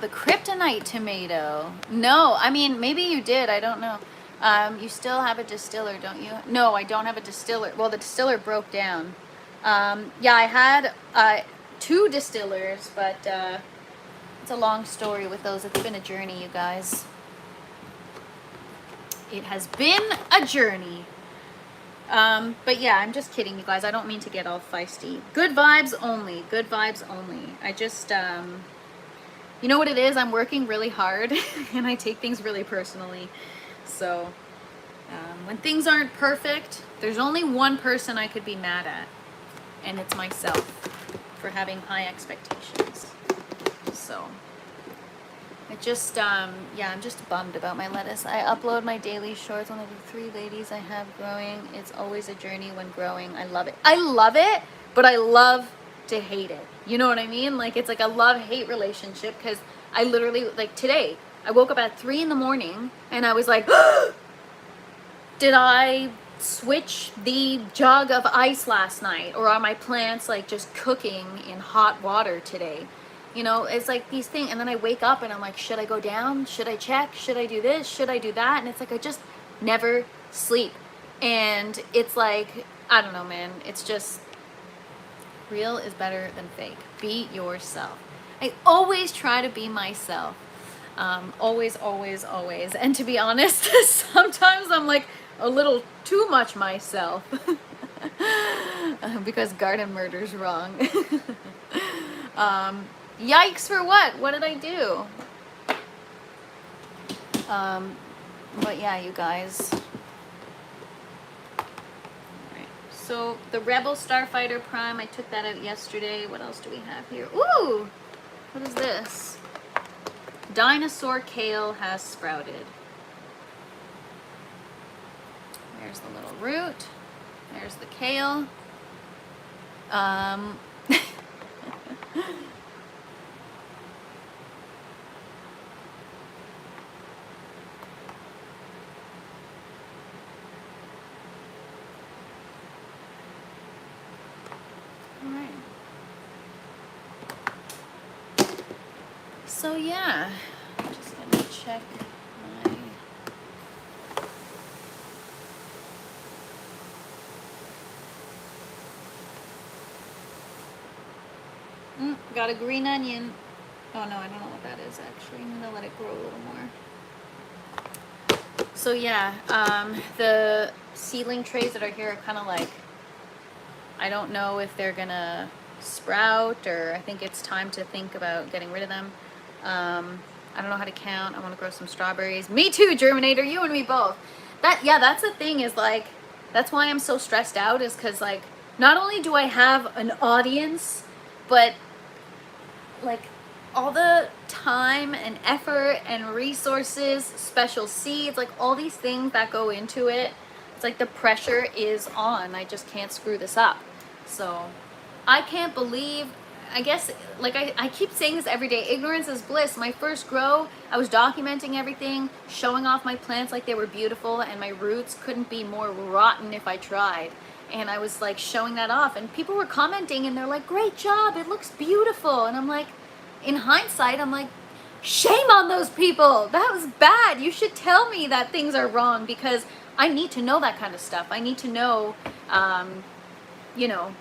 [SPEAKER 1] The kryptonite tomato. No, I mean, maybe you did. I don't know. You still have a distiller, don't you? No, I don't have a distiller. Well, the distiller broke down. Yeah, I had 2 distillers, but it's a long story with those. It's been a journey, you guys. It has been a journey. But yeah, I'm just kidding, you guys. I don't mean to get all feisty. Good vibes only. Good vibes only. I just, you know what it is? I'm working really hard and I take things really personally. So, when things aren't perfect, there's only one person I could be mad at, and it's myself for having high expectations. So, I just, yeah, I'm just bummed about my lettuce. I upload my daily shorts on the 3 ladies I have growing. It's always a journey when growing. I love it. I love it, but I love to hate it. You know what I mean? Like, it's like a love-hate relationship, because I literally, like today, I woke up at 3 in the morning and I was like, did I switch the jug of ice last night? Or are my plants like just cooking in hot water today? You know, it's like these things, and then I wake up and I'm like, should I go down? Should I check? Should I do this? Should I do that? And it's like, I just never sleep. And it's like, I don't know, man. It's just, real is better than fake. Be yourself. I always try to be myself. Always, always, always. And to be honest, sometimes I'm like a little too much myself. Because garden murder's wrong. Yikes for what? What did I do? But yeah, you guys. Alright. So the Rebel Starfighter Prime, I took that out yesterday. What else do we have here? Ooh! What is this? Dinosaur kale has sprouted. There's the little root. There's the kale. So yeah, I'm just gonna check my... got a green onion. Oh no, I don't know what that is actually. I'm gonna let it grow a little more. So yeah, the seedling trays that are here are kind of like, I don't know if they're gonna sprout, or I think it's time to think about getting rid of them. I don't know how to count. I want to grow some strawberries. Me too, Germinator. You and me both. Yeah, that's the thing, is like, that's why I'm so stressed out, is because like, not only do I have an audience, but like all the time and effort and resources, special seeds, like all these things that go into it, it's like the pressure is on. I just can't screw this up. So I can't believe, I guess, like I keep saying this every day, ignorance is bliss. My first grow, I was documenting everything, showing off my plants like they were beautiful, and my roots couldn't be more rotten if I tried. And I was like showing that off, and people were commenting and they're like, great job, it looks beautiful. And I'm like, in hindsight, I'm like, shame on those people. That was bad. You should tell me that things are wrong, because I need to know that kind of stuff. I need to know, you know,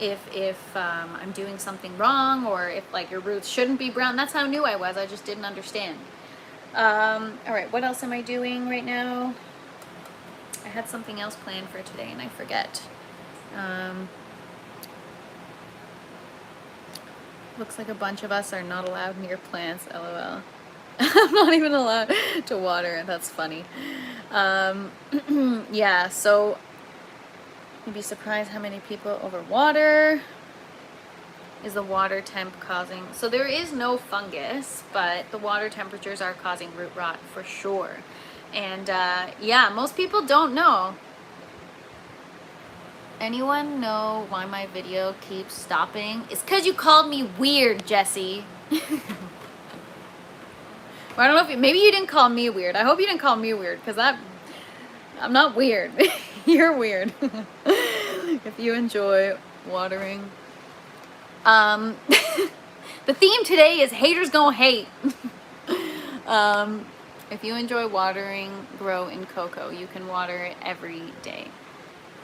[SPEAKER 1] if I'm doing something wrong, or if like your roots shouldn't be brown. That's how new I was. I just didn't understand. All right, what else am I doing right now? I had something else planned for today and I forget. Looks like a bunch of us are not allowed near plants, lol. I'm not even allowed to water. That's funny. Yeah, so you'd be surprised how many people overwater. Is the water temp causing... So there is no fungus, but the water temperatures are causing root rot for sure. And yeah, most people don't know. Anyone know why my video keeps stopping? It's because you called me weird, Jesse. I don't know if maybe you didn't call me weird. I hope you didn't call me weird, because I'm not weird. You're weird. If you enjoy watering. The theme today is haters gonna hate. If you enjoy watering, grow in cocoa, you can water it every day.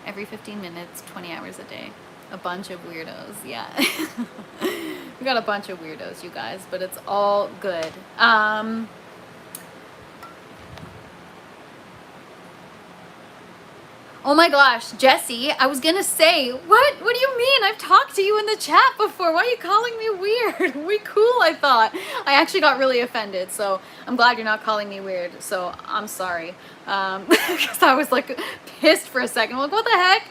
[SPEAKER 1] Every 15 minutes, 20 hours a day. A bunch of weirdos, yeah. We got a bunch of weirdos, you guys, but it's all good. Oh my gosh, Jesse, I was gonna say, what do you mean? I've talked to you in the chat before. Why are you calling me weird? We cool, I thought. I actually got really offended, so I'm glad you're not calling me weird, so I'm sorry. Because I was like pissed for a second. I'm like, what the heck?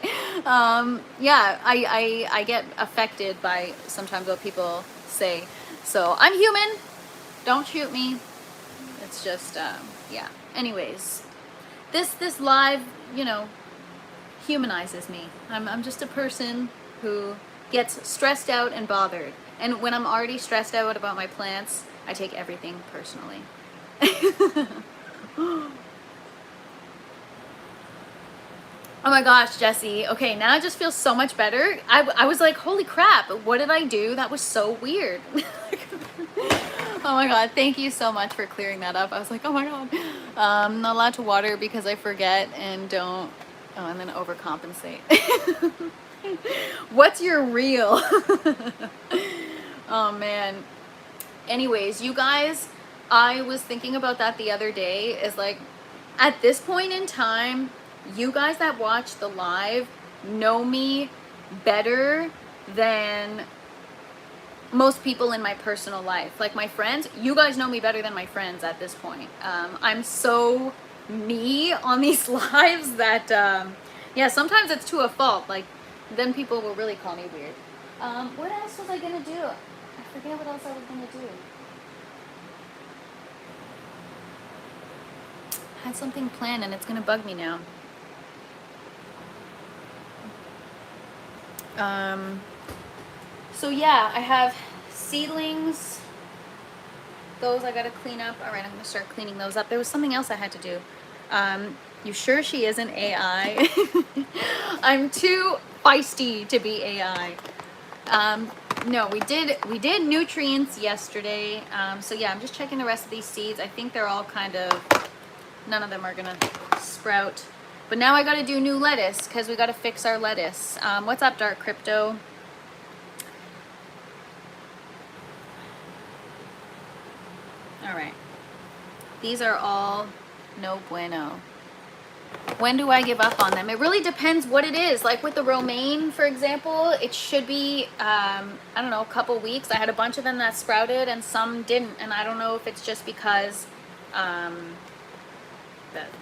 [SPEAKER 1] Yeah, I get affected by sometimes what people say. So I'm human. Don't shoot me. It's just, yeah. Anyways, this live, you know, humanizes me. I'm just a person who gets stressed out and bothered. And when I'm already stressed out about my plants, I take everything personally. Oh my gosh, Jesse. Okay, now I just feel so much better. I was like, holy crap, what did I do? That was so weird. Oh my god, thank you so much for clearing that up. I was like, oh my god. I'm not allowed to water because I forget and don't. Oh, and then overcompensate. What's your reel? Oh man. Anyways, you guys, I was thinking about that the other day. Is like, at this point in time, you guys that watch the live know me better than most people in my personal life. Like my friends, you guys know me better than my friends at this point. I'm so me on these lives that yeah, sometimes it's to a fault. Like then people will really call me weird. What else was I gonna do? I forget what else I was gonna do. I had something planned and it's gonna bug me now. So yeah, I have seedlings. Those I gotta clean up. All right, I'm gonna start cleaning those up. There was something else I had to do. You sure she isn't AI? I'm too feisty to be AI. No, we did nutrients yesterday. So yeah, I'm just checking the rest of these seeds. I think they're all kind of, none of them are gonna sprout. But now I gotta do new lettuce because we gotta fix our lettuce. What's up, Dark Crypto? All right. These are all no bueno. When do I give up on them? It really depends what it is. Like with the romaine, for example, it should be, I don't know, a couple weeks. I had a bunch of them that sprouted and some didn't. And I don't know if it's just because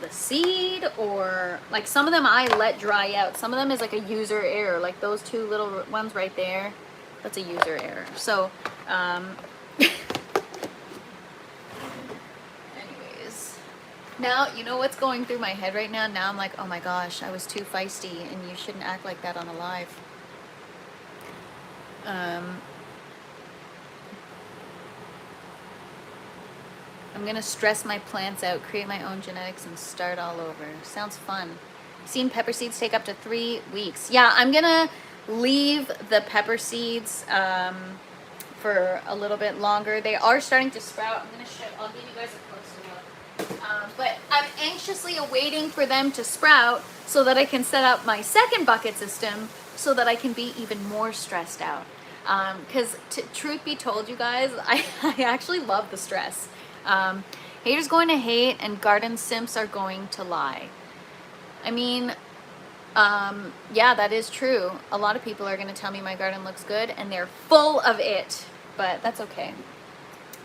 [SPEAKER 1] the seed or like some of them I let dry out. Some of them is like a user error. Like those two little ones right there, that's a user error. So, now, you know what's going through my head right now? Now I'm like, oh my gosh, I was too feisty and you shouldn't act like that on a live. I'm going to stress my plants out, create my own genetics, and start all over. Sounds fun. Seen pepper seeds take up to 3 weeks. Yeah, I'm going to leave the pepper seeds for a little bit longer. They are starting to sprout. I'm going to show, I'll give you guys a closer look. But I'm anxiously awaiting for them to sprout so that I can set up my second bucket system so that I can be even more stressed out. Because truth be told, you guys, I actually love the stress. Haters going to hate and garden simps are going to lie. I mean, yeah, that is true. A lot of people are going to tell me my garden looks good and they're full of it, but that's okay.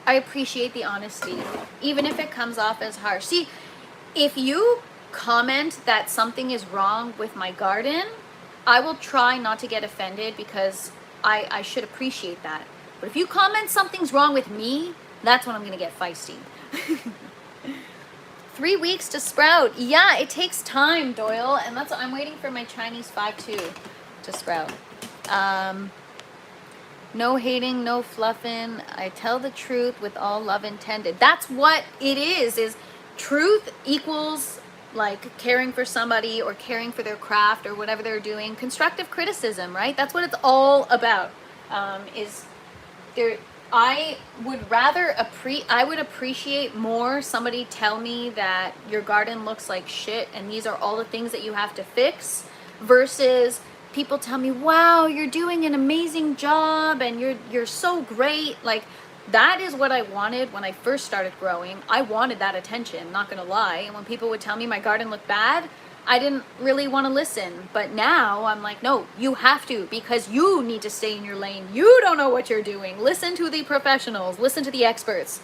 [SPEAKER 1] I appreciate the honesty, even if it comes off as harsh. See, if you comment that something is wrong with my garden, I will try not to get offended because I should appreciate that. But if you comment something's wrong with me, that's when I'm going to get feisty. 3 weeks to sprout. Yeah, it takes time, Doyle, and that's I'm waiting for my Chinese 5-2 to sprout. No hating, no fluffing. I tell the truth with all love intended. That's what it is truth equals like caring for somebody or caring for their craft or whatever they're doing. Constructive criticism, right? That's what it's all about. Is there I would appreciate more somebody tell me that your garden looks like shit and these are all the things that you have to fix, versus people tell me, wow, you're doing an amazing job and you're so great. Like, that is what I wanted when I first started growing. I wanted that attention, not gonna lie. And when people would tell me my garden looked bad, I didn't really want to listen. But now I'm like, no, you have to, because you need to stay in your lane. You don't know what you're doing. Listen to the professionals. Listen to the experts.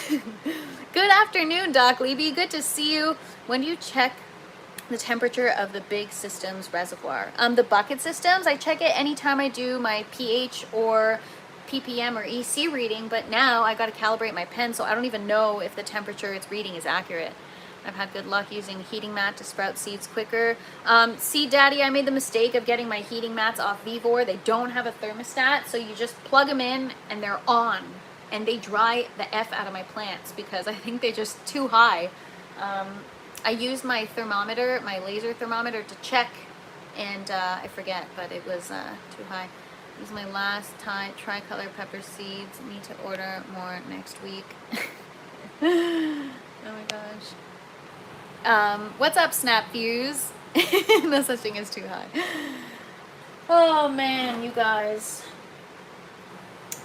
[SPEAKER 1] Good afternoon, Doc Levy. Good to see you. When do you check the temperature of the big systems reservoir? The bucket systems, I check it anytime I do my pH or ppm or EC reading, but now I got to calibrate my pen, so I don't even know if the temperature it's reading is accurate. I've had good luck using heating mat to sprout seeds quicker. Seed Daddy, I made the mistake of getting my heating mats off Vivor. They don't have a thermostat, so you just plug them in and they're on, and they dry the F out of my plants because I think they're just too high. I used my thermometer, my laser thermometer, to check, and I forget, but it was too high. This is my last tricolor pepper seeds. Need to order more next week. Oh my gosh. What's up, Snap Views? No such thing as too high. Oh man, you guys.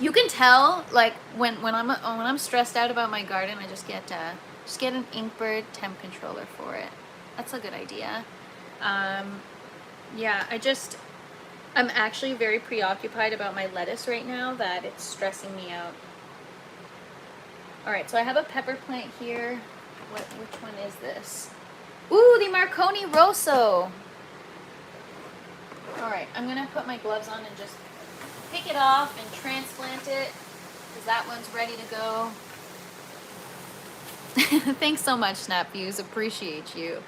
[SPEAKER 1] You can tell, like, when I'm stressed out about my garden, I just get an Inkbird temp controller for it. That's a good idea. Yeah, I'm actually very preoccupied about my lettuce right now that it's stressing me out. All right, so I have a pepper plant here. Which one is this? Ooh, the Marconi Rosso. All right, I'm gonna put my gloves on and just pick it off and transplant it, because that one's ready to go. Thanks so much, Snap Views. Appreciate you.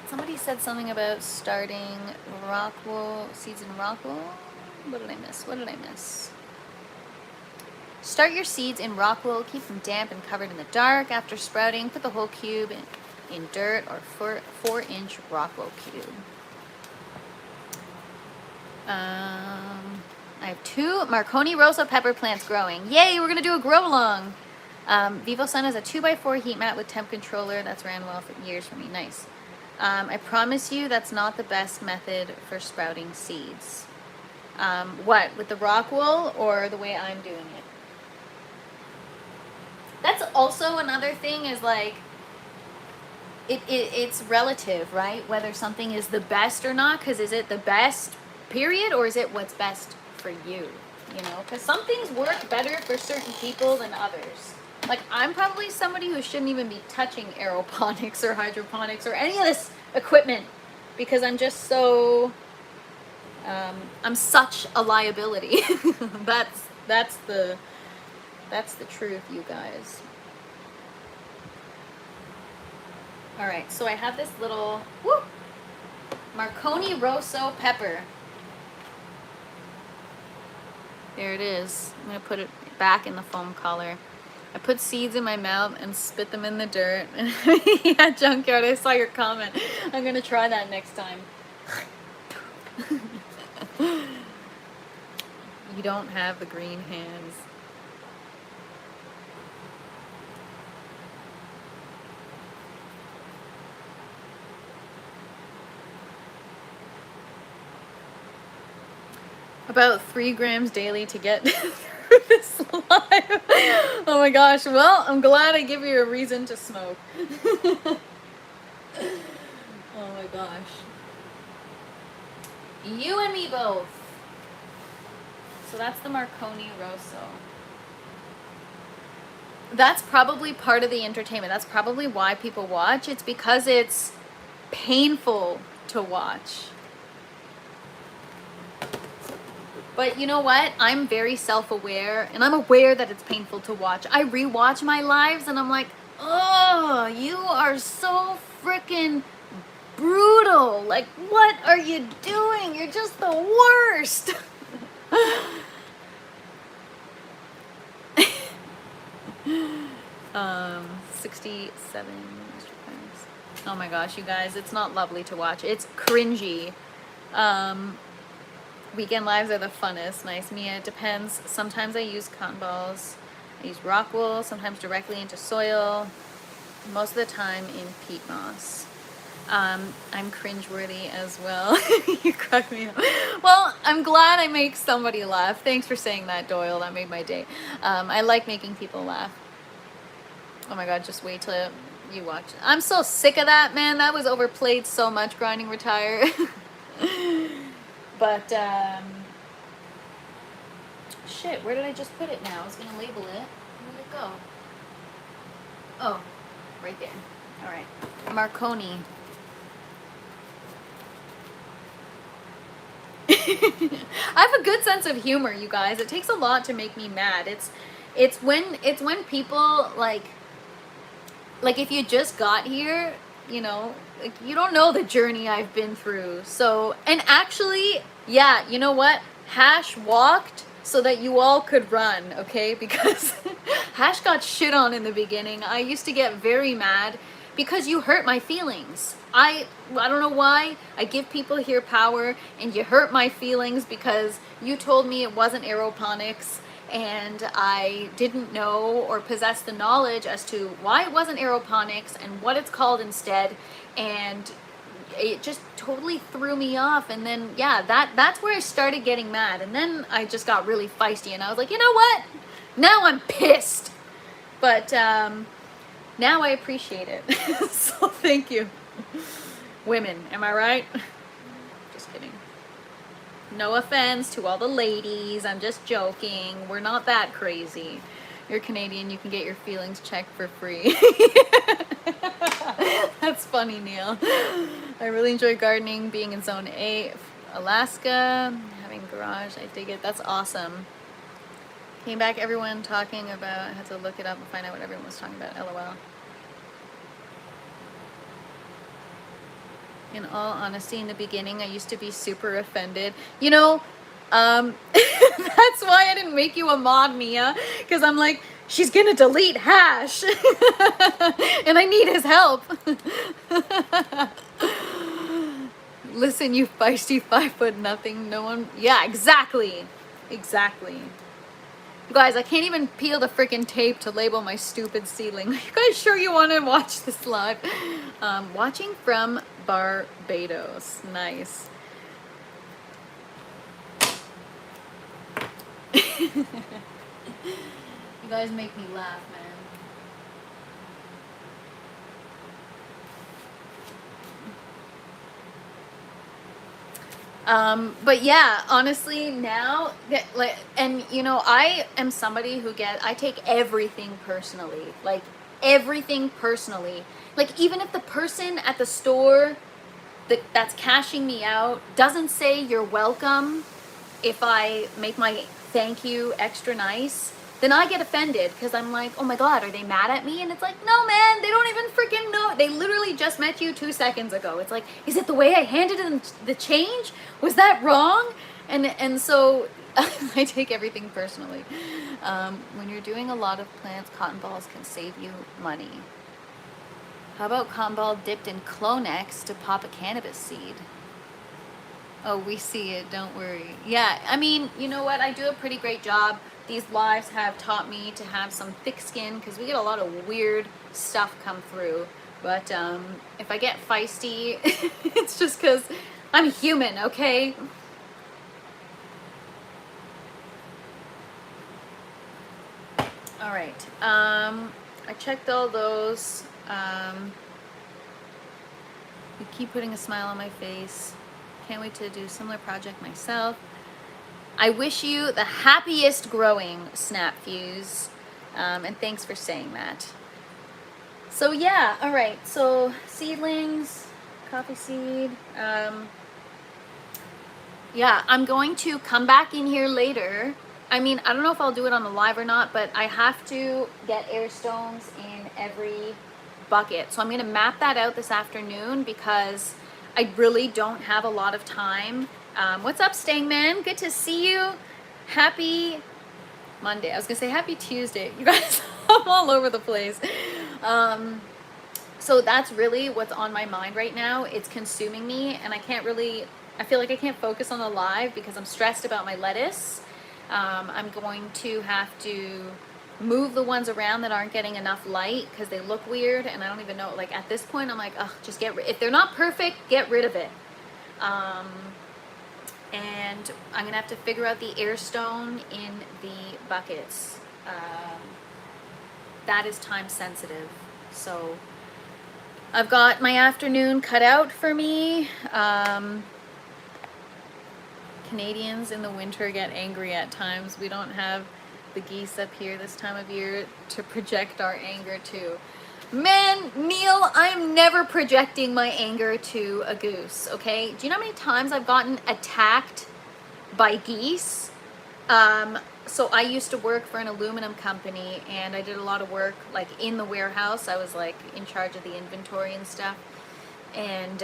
[SPEAKER 1] Somebody said something about starting rockwool, seeds in rockwool. What did I miss? Start your seeds in rockwool, keep them damp and covered in the dark. After sprouting, put the whole cube in dirt or 4-inch rockwool cube. I have 2 Marconi Rosso pepper plants growing. Yay, we're going to do a grow along. Vivo Sun is a 2x4 heat mat with temp controller. That's ran well for years for me. Nice. I promise you that's not the best method for sprouting seeds. What, with the rockwool or the way I'm doing it? That's also another thing, is like, it's relative, right? Whether something is the best or not, because is it the best, period, or is it what's best for you? You know, because some things work better for certain people than others. Like, I'm probably somebody who shouldn't even be touching aeroponics or hydroponics or any of this equipment, because I'm just so, I'm such a liability. That's the truth, you guys. All right, so I have this little Marconi Rosso pepper. There it is. I'm gonna put it back in the foam collar. I put seeds in my mouth and spit them in the dirt. Yeah, Junkyard, I saw your comment. I'm gonna try that next time. You don't have the green hands. About 3 grams daily to get through this live. Oh my gosh. Well, I'm glad I give you a reason to smoke. Oh my gosh. You and me both. So that's the Marconi Rosso. That's probably part of the entertainment. That's probably why people watch. It's because it's painful to watch. But you know what? I'm very self-aware, and I'm aware that it's painful to watch. I rewatch my lives, and I'm like, oh, you are so freaking brutal. Like, what are you doing? You're just the worst. 67. Oh my gosh, you guys, it's not lovely to watch. It's cringy. Weekend lives are the funnest. Nice, Mia. It depends. Sometimes I use cotton balls. I use rock wool, sometimes directly into soil. Most of the time in peat moss. I'm cringeworthy as well. You crack me up. Well, I'm glad I make somebody laugh. Thanks for saying that, Doyle. That made my day. I like making people laugh. Oh my god, just wait till you watch. I'm so sick of that, man. That was overplayed so much, Grinding Retire. But, shit, where did I just put it now? I was gonna label it. Where did it go? Oh, right there. Alright. Marconi. I have a good sense of humor, you guys. It takes a lot to make me mad. It's when people like if you just got here, you know, like you don't know the journey I've been through. So, and actually, yeah, you know what? Hash walked so that you all could run, okay? Because Hash got shit on in the beginning. I used to get very mad because you hurt my feelings. I don't know why. I give people here power and you hurt my feelings because you told me it wasn't aeroponics and I didn't know or possess the knowledge as to why it wasn't aeroponics and what it's called instead, and it just totally threw me off. And then yeah, that's where I started getting mad, and then I just got really feisty and I was like, you know what, now I'm pissed. But now I appreciate it. So thank you. Women, am I right? Just kidding. No offense to all the ladies, I'm just joking. We're not that crazy. You're Canadian, you can get your feelings checked for free. That's funny, Neil. I really enjoy gardening, being in Zone A, Alaska, having a garage, I dig it. That's awesome. Came back, everyone talking about, I had to look it up and find out what everyone was talking about, LOL. In all honesty, in the beginning, I used to be super offended. You know, that's why I didn't make you a mod, Mia, because I'm like, she's gonna delete Hash, and I need his help. Listen, you feisty 5'0" no one. Yeah, exactly. Exactly. You guys, I can't even peel the freaking tape to label my stupid seedling. You guys sure you want to watch this live? Watching from Barbados. Nice. You guys make me laugh, man. But yeah, honestly, now that, like, and you know, I am somebody who I take everything personally, like everything personally. Like even if the person at the store that's cashing me out doesn't say you're welcome, if I make my thank you extra nice, then I get offended because I'm like, oh my god, are they mad at me? And it's like, no man, they don't even freaking know. They literally just met you 2 seconds ago. It's like, is it the way I handed them the change? Was that wrong? And so I take everything personally. When you're doing a lot of plants, cotton balls can save you money. How about cotton ball dipped in Clonex to pop a cannabis seed? Oh, we see it, don't worry. Yeah, I mean, you know what? I do a pretty great job. These lives have taught me to have some thick skin because we get a lot of weird stuff come through. But if I get feisty, it's just because I'm human, okay? All right. I checked all those. You keep putting a smile on my face. Can't wait to do a similar project myself. I wish you the happiest growing, Snap Fuse, and thanks for saying that. So yeah, all right, so seedlings, coffee seed. Yeah, I'm going to come back in here later. I mean, I don't know if I'll do it on the live or not, but I have to get air stones in every bucket. So I'm going to map that out this afternoon because I really don't have a lot of time. What's up, Stangman? Good to see you. Happy Monday. I was gonna say happy Tuesday. You guys, I'm all over the place. So that's really what's on my mind right now. It's consuming me and I can't really I feel like I can't focus on the live because I'm stressed about my lettuce. I'm going to have to move the ones around that aren't getting enough light because they look weird, and I don't even know, like at this point I'm like, ugh, just if they're not perfect, get rid of it. And I'm gonna have to figure out the air stone in the buckets. That is time sensitive, so I've got my afternoon cut out for me. Canadians in the winter get angry at times. We don't have the geese up here this time of year to project our anger to. Man, Neil, I'm never projecting my anger to a goose, okay? Do you know how many times I've gotten attacked by geese? So I used to work for an aluminum company, and I did a lot of work like in the warehouse. I was like in charge of the inventory and stuff. And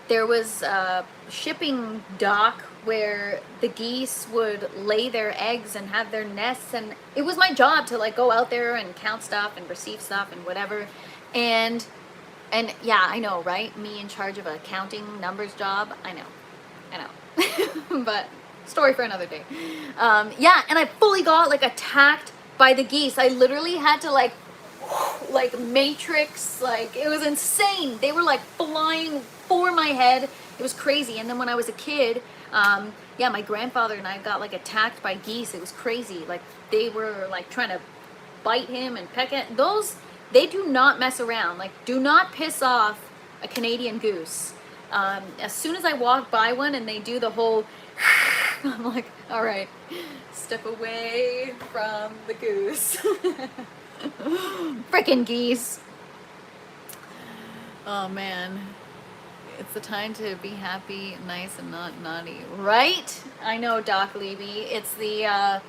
[SPEAKER 1] there was a shipping dock where the geese would lay their eggs and have their nests, and it was my job to like go out there and count stuff and receive stuff and whatever. And yeah, I know, right? Me in charge of a counting numbers job. I know. But story for another day. Yeah, and I fully got like attacked by the geese. I literally had to like matrix, like it was insane. They were like flying for my head. It was crazy. And then when I was a kid, yeah, my grandfather and I got like attacked by geese. It was crazy. Like they were like trying to bite him and peck at those. They do not mess around. Like, do not piss off a Canadian goose. As soon as I walk by one and they do the whole I'm like, all right, step away from the goose. Frickin' geese. Oh man, it's the time to be happy, nice, and not naughty, right? I know, Doc Levy. It's the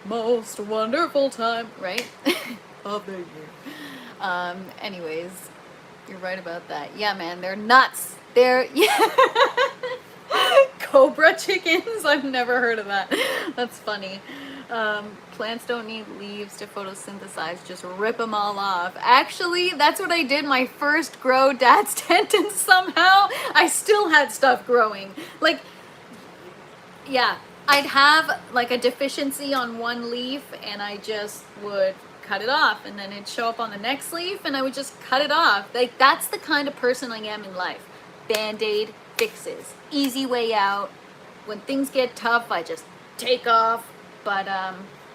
[SPEAKER 1] most wonderful time, right? Of the year. Anyways, you're right about that. Yeah, man, they're nuts. They're yeah. Cobra chickens. I've never heard of that. That's funny. Plants don't need leaves to photosynthesize, just rip them all off. Actually, that's what I did my first grow dad's tent, and somehow I still had stuff growing. Like, yeah, I'd have like a deficiency on one leaf and I just would cut it off, and then it'd show up on the next leaf and I would just cut it off. Like, that's the kind of person I am in life. Band-aid fixes. Easy way out. When things get tough, I just take off. But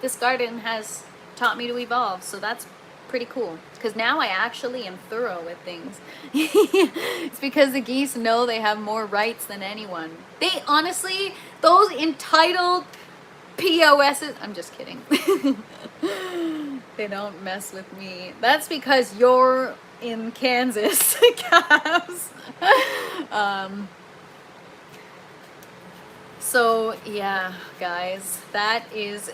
[SPEAKER 1] this garden has taught me to evolve, so that's pretty cool. Because now I actually am thorough with things. It's because the geese know they have more rights than anyone. They honestly, those entitled POSs, I'm just kidding. They don't mess with me. That's because you're in Kansas, calves. So yeah, guys, that is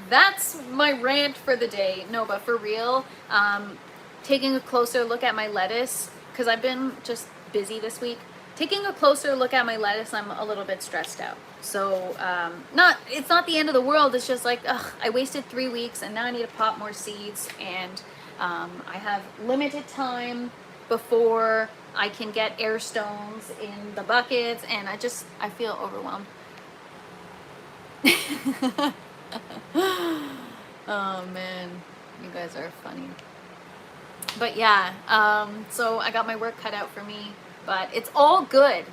[SPEAKER 1] that's my rant for the day. No, but for real, taking a closer look at my lettuce, because I've been just busy this week. Taking a closer look at my lettuce, I'm a little bit stressed out. So it's not the end of the world. It's just like, ugh, I wasted 3 weeks and now I need to pop more seeds, and I have limited time before I can get air stones in the buckets, and I feel overwhelmed. Oh man, you guys are funny. But yeah, so I got my work cut out for me, but it's all good.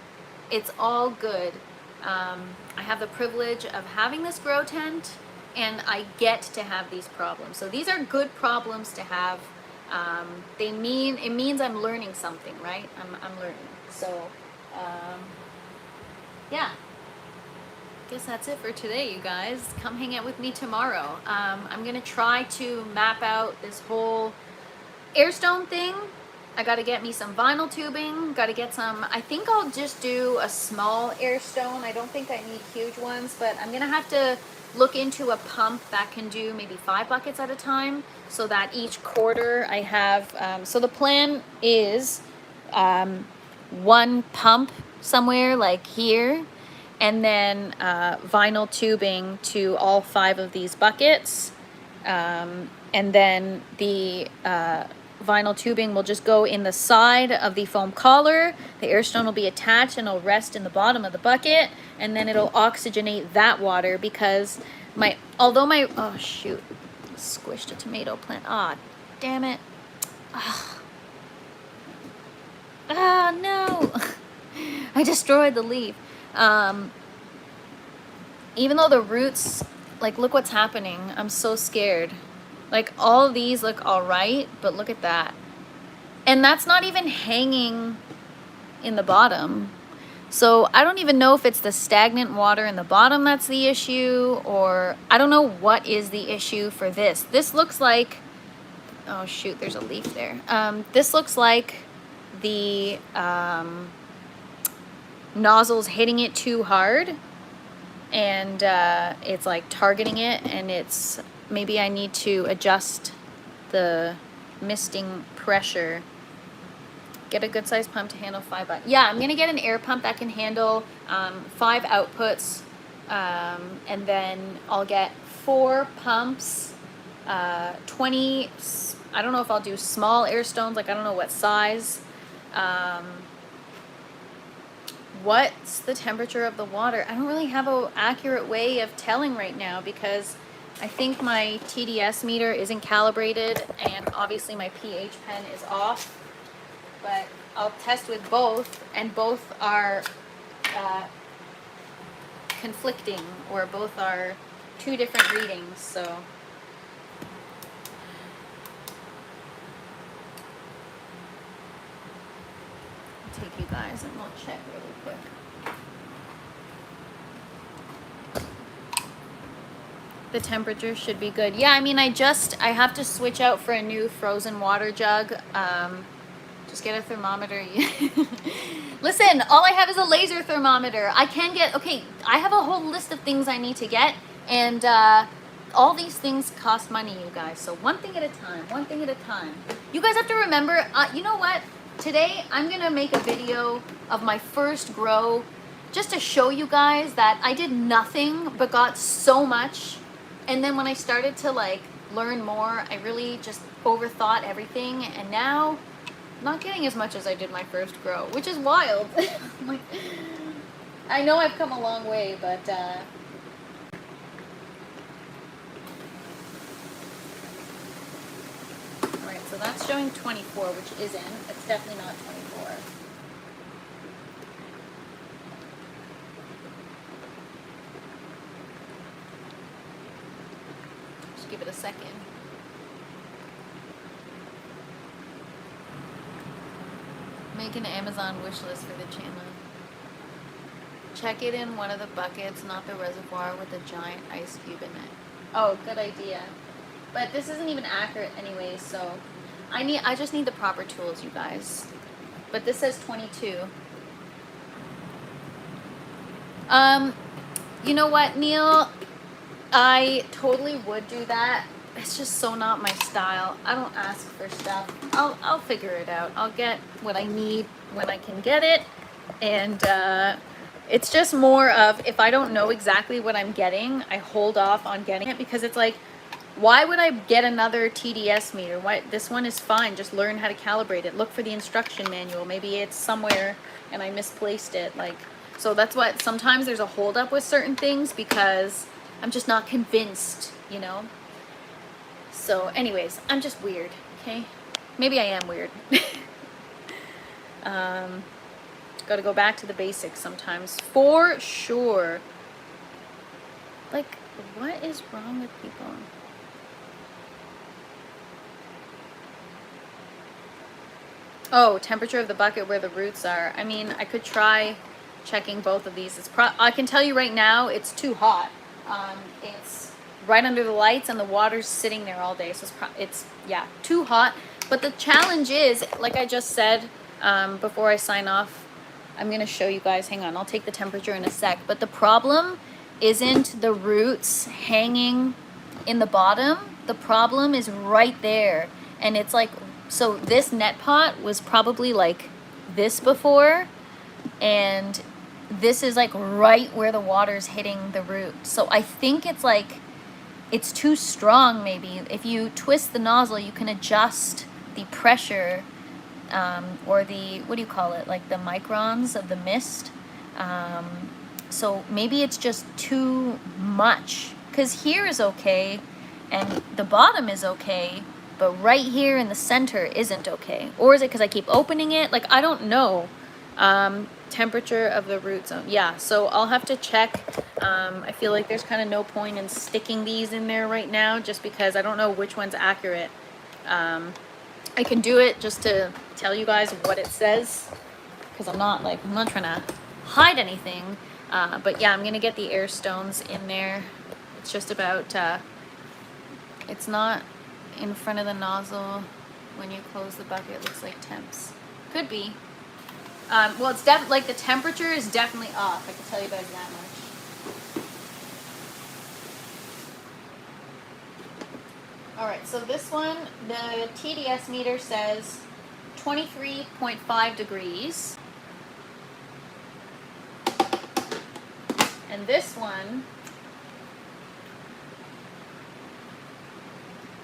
[SPEAKER 1] It's all good. I have the privilege of having this grow tent, and I get to have these problems. So these are good problems to have. It means I'm learning something, right? I'm learning. So, yeah. Guess that's it for today, you guys. Come hang out with me tomorrow. I'm gonna try to map out this whole airstone thing. I gotta get me some vinyl tubing, gotta get some, I think I'll just do a small airstone. I don't think I need huge ones, but I'm gonna have to look into a pump that can do maybe 5 buckets at a time, so that each quarter I have, so the plan is one pump somewhere like here, and then vinyl tubing to all 5 of these buckets, and then the vinyl tubing will just go in the side of the foam collar. The air stone will be attached and it'll rest in the bottom of the bucket, and then it'll oxygenate that water because oh shoot, squished a tomato plant. Ah, damn it. Ah, no. I destroyed the leaf. Even though the roots, like, look what's happening. I'm so scared. Like, all of these look all right, but look at that. And that's not even hanging in the bottom. So I don't even know if it's the stagnant water in the bottom that's the issue, or I don't know what is the issue for this. This looks like, oh shoot, there's a leaf there. This looks like the nozzle's hitting it too hard, and it's like targeting it, and it's, maybe I need to adjust the misting pressure. Get a good sized pump to handle 5 buttons. Yeah, I'm gonna get an air pump that can handle 5 outputs, and then I'll get 4 pumps, 20, I don't know if I'll do small air stones, like I don't know what size. What's the temperature of the water? I don't really have an accurate way of telling right now because I think my TDS meter isn't calibrated, and obviously my pH pen is off. But I'll test with both, and both are conflicting, or both are 2 different readings, so. I'll take you guys and we'll check really quick. The temperature should be good. Yeah, I mean, I have to switch out for a new frozen water jug. Just get a thermometer. Listen, all I have is a laser thermometer. I can get, okay, I have a whole list of things I need to get, and all these things cost money, you guys. So one thing at a time, one thing at a time. You guys have to remember, you know what? Today, I'm gonna make a video of my first grow, just to show you guys that I did nothing but got so much. And then when I started to like learn more, I really just overthought everything, and now I'm not getting as much as I did my first grow, which is wild. Like, I know I've come a long way, but alright, so that's showing 24, which isn't. It's definitely not 24. Just give it a second. Make an Amazon wish list for the channel. Check it in one of the buckets, not the reservoir with a giant ice cube in it. Oh, good idea. But this isn't even accurate anyway, so I just need the proper tools, you guys. But this says 22. You know what, Neil? I totally would do that. It's just so not my style. I don't ask for stuff. I'll figure it out. I'll get what I need when I can get it. And it's just more of, if I don't know exactly what I'm getting, I hold off on getting it, because it's like, why would I get another TDS meter? Why, this one is fine. Just learn how to calibrate it. Look for the instruction manual. Maybe it's somewhere and I misplaced it. Like, so that's what, sometimes there's a hold up with certain things because I'm just not convinced, you know? So anyways, I'm just weird, okay? Maybe I am weird. Gotta go back to the basics sometimes, for sure. Like, what is wrong with people? Oh, temperature of the bucket where the roots are. I mean, I could try checking both of these. I can tell you right now, it's too hot. It's right under the lights and the water's sitting there all day, so it's yeah, too hot. But the challenge is, like I just said before I sign off, I'm gonna show you guys, hang on, I'll take the temperature in a sec, but the problem isn't the roots hanging in the bottom. The problem is right there, and it's like, so this net pot was probably like this before, and this is like right where the water's hitting the root. So I think it's like, it's too strong maybe. If you twist the nozzle, you can adjust the pressure, or the, what do you call it, like the microns of the mist. So maybe it's just too much, because here is okay and the bottom is okay, but right here in the center isn't okay. Or is it because I keep opening it? Like, I don't know. Temperature of the root zone. Yeah, so I'll have to check. I feel like there's kind of no point in sticking these in there right now, just because I don't know which one's accurate. I can do it just to tell you guys what it says, because I'm not trying to hide anything. But yeah, I'm gonna get the air stones in there. It's just about, it's not in front of the nozzle when you close the bucket. It looks like temps. Could be. Well, it's definitely, like, the temperature is definitely off. I can tell you guys that much. All right, so this one, the TDS meter says 23.5 degrees. And this one,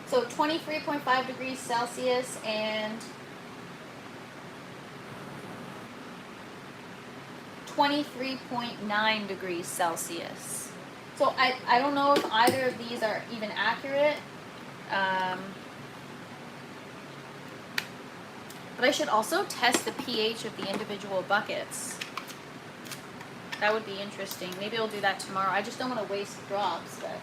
[SPEAKER 1] so 23.5 degrees Celsius and 23.9 degrees Celsius. So I don't know if either of these are even accurate. But I should also test the pH of the individual buckets. That would be interesting. Maybe I'll do that tomorrow. I just don't want to waste drops, but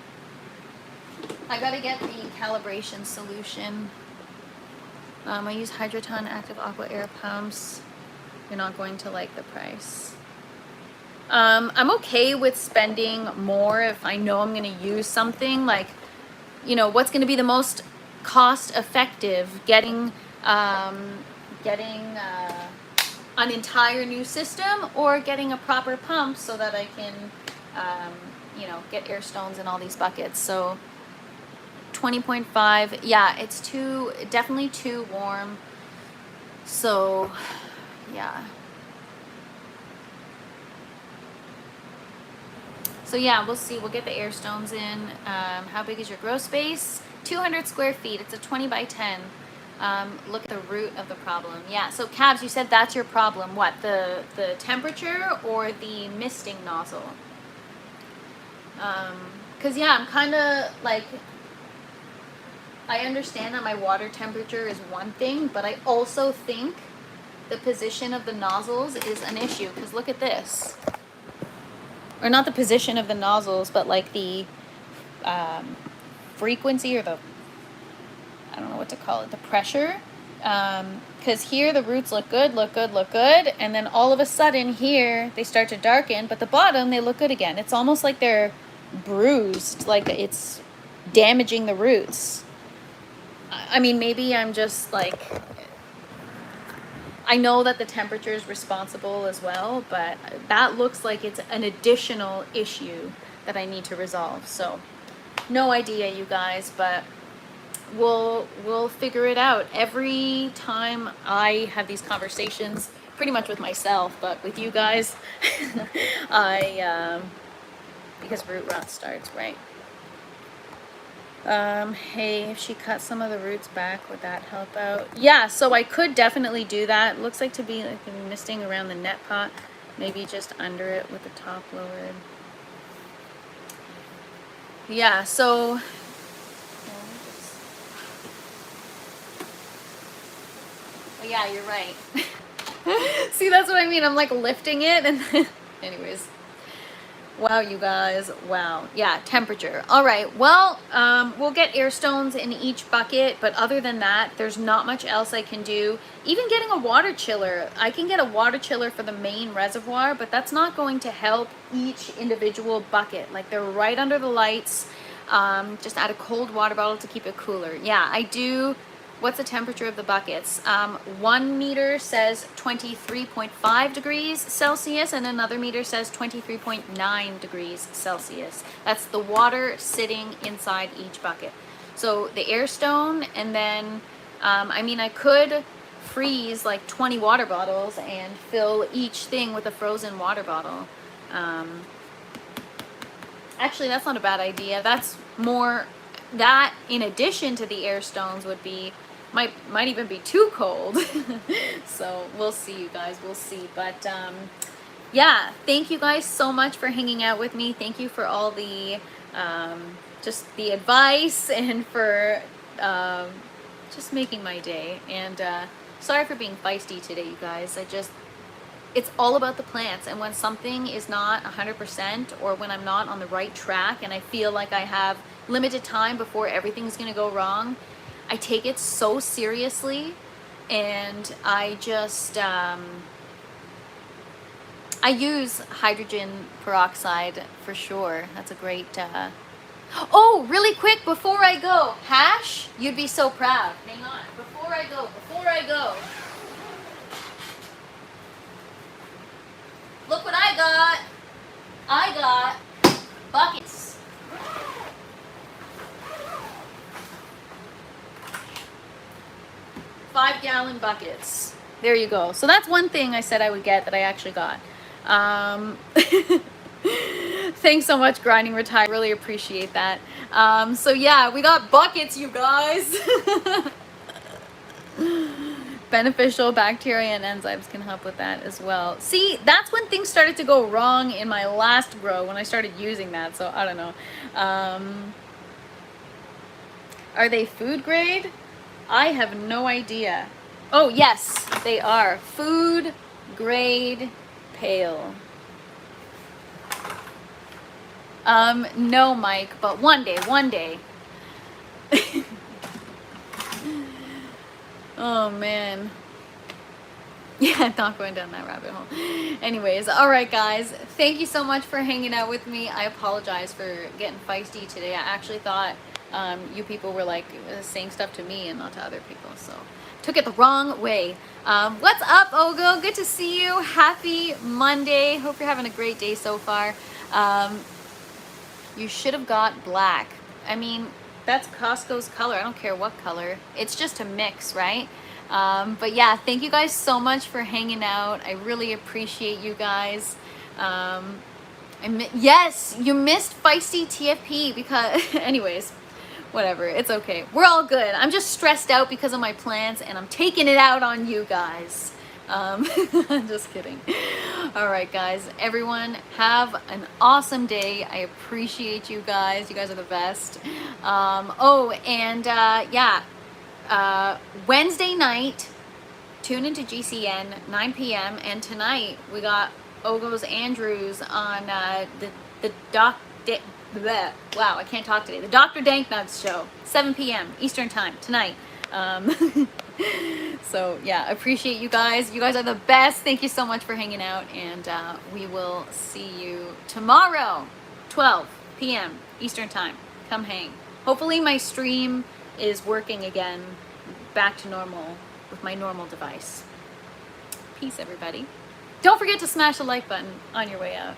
[SPEAKER 1] I gotta get the calibration solution. I use Hydroponic active aqua air pumps. You're not going to like the price. I'm okay with spending more if I know I'm going to use something, like, you know, what's going to be the most cost effective, getting an entire new system, or getting a proper pump so that I can, you know, get air stones in all these buckets. So 20.5, yeah, it's definitely too warm. So yeah. So yeah, we'll see. We'll get the air stones in. How big is your grow space? 200 square feet. It's a 20 by 10. Look at the root of the problem. Yeah, so Cabs, you said that's your problem. What, the temperature or the misting nozzle? Because yeah, I'm kind of like, I understand that my water temperature is one thing, but I also think the position of the nozzles is an issue. Because look at this. Or not the position of the nozzles, but like the frequency, or the, I don't know what to call it, the pressure. Because here the roots look good, and then all of a sudden here they start to darken, but the bottom they look good again. It's almost like they're bruised, like it's damaging the roots. I mean, maybe I'm just like, I know that the temperature is responsible as well, but that looks like it's an additional issue that I need to resolve. So no idea, you guys, but we'll figure it out. Every time I have these conversations, pretty much with myself, but with you guys, because root rot starts, right? Hey, if she cut some of the roots back, would that help out? Yeah, so I could definitely do that. It looks like to be like misting around the net pot, maybe just under it with the top lowered. Yeah, so oh, yeah, you're right. See, that's what I mean. I'm like lifting it, and then anyways. Wow, you guys. Wow. Yeah, temperature. All right. Well, we'll get air stones in each bucket, but other than that, there's not much else I can do. Even getting a water chiller. I can get a water chiller for the main reservoir, but that's not going to help each individual bucket. Like, they're right under the lights. Just add a cold water bottle to keep it cooler. Yeah, I do. What's the temperature of the buckets? 1 meter says 23.5 degrees Celsius, and another meter says 23.9 degrees Celsius. That's the water sitting inside each bucket. So the air stone, and then, I mean, I could freeze like 20 water bottles and fill each thing with a frozen water bottle. Actually, that's not a bad idea. That's more, that in addition to the air stones would be might even be too cold. So we'll see, you guys, we'll see. But yeah, thank you guys so much for hanging out with me. Thank you for all the just the advice, and for just making my day. And sorry for being feisty today, you guys. It's all about the plants, and when something is not 100%, or when I'm not on the right track and I feel like I have limited time before everything's gonna go wrong, I take it so seriously, and I just I use hydrogen peroxide for sure. That's a great oh, really quick before I go, Hash, you'd be so proud. Hang on, before I go, look what I got. I got buckets. Five-gallon buckets. There you go. So that's one thing I said I would get that I actually got. Thanks so much, Grinding Retire. Really appreciate that. So yeah, we got buckets, you guys. Beneficial bacteria and enzymes can help with that as well. See, that's when things started to go wrong in my last grow, when I started using that. So I don't know. Are they food grade? I have no idea. Oh yes, they are food grade pale. No, Mike, but one day. Oh man. Yeah, not going down that rabbit hole. Anyways, all right, guys. Thank you so much for hanging out with me. I apologize for getting feisty today. I actually thought you people were like saying stuff to me and not to other people, so took it the wrong way. What's up, Ogo? Good to see you. Happy Monday. Hope you're having a great day so far. You should have got black. I mean, that's Costco's color. I don't care what color. It's just a mix, right? But yeah, thank you guys so much for hanging out. I really appreciate you guys. Yes, you missed Feisty TFP because, anyways, whatever. It's okay. We're all good. I'm just stressed out because of my plants, and I'm taking it out on you guys. Just kidding. All right, guys, everyone have an awesome day. I appreciate you guys. You guys are the best. Oh, and yeah, Wednesday night, tune into GCN 9 p.m. and tonight we got Ogo's Andrews on the wow, I can't talk today. The Dr. Danknuts show, 7 p.m. Eastern time tonight. So yeah, appreciate you guys. You guys are the best. Thank you so much for hanging out, and we will see you tomorrow, 12 p.m. Eastern time. Come hang. Hopefully my stream is working again, back to normal with my normal device. Peace, everybody. Don't forget to smash the like button on your way out.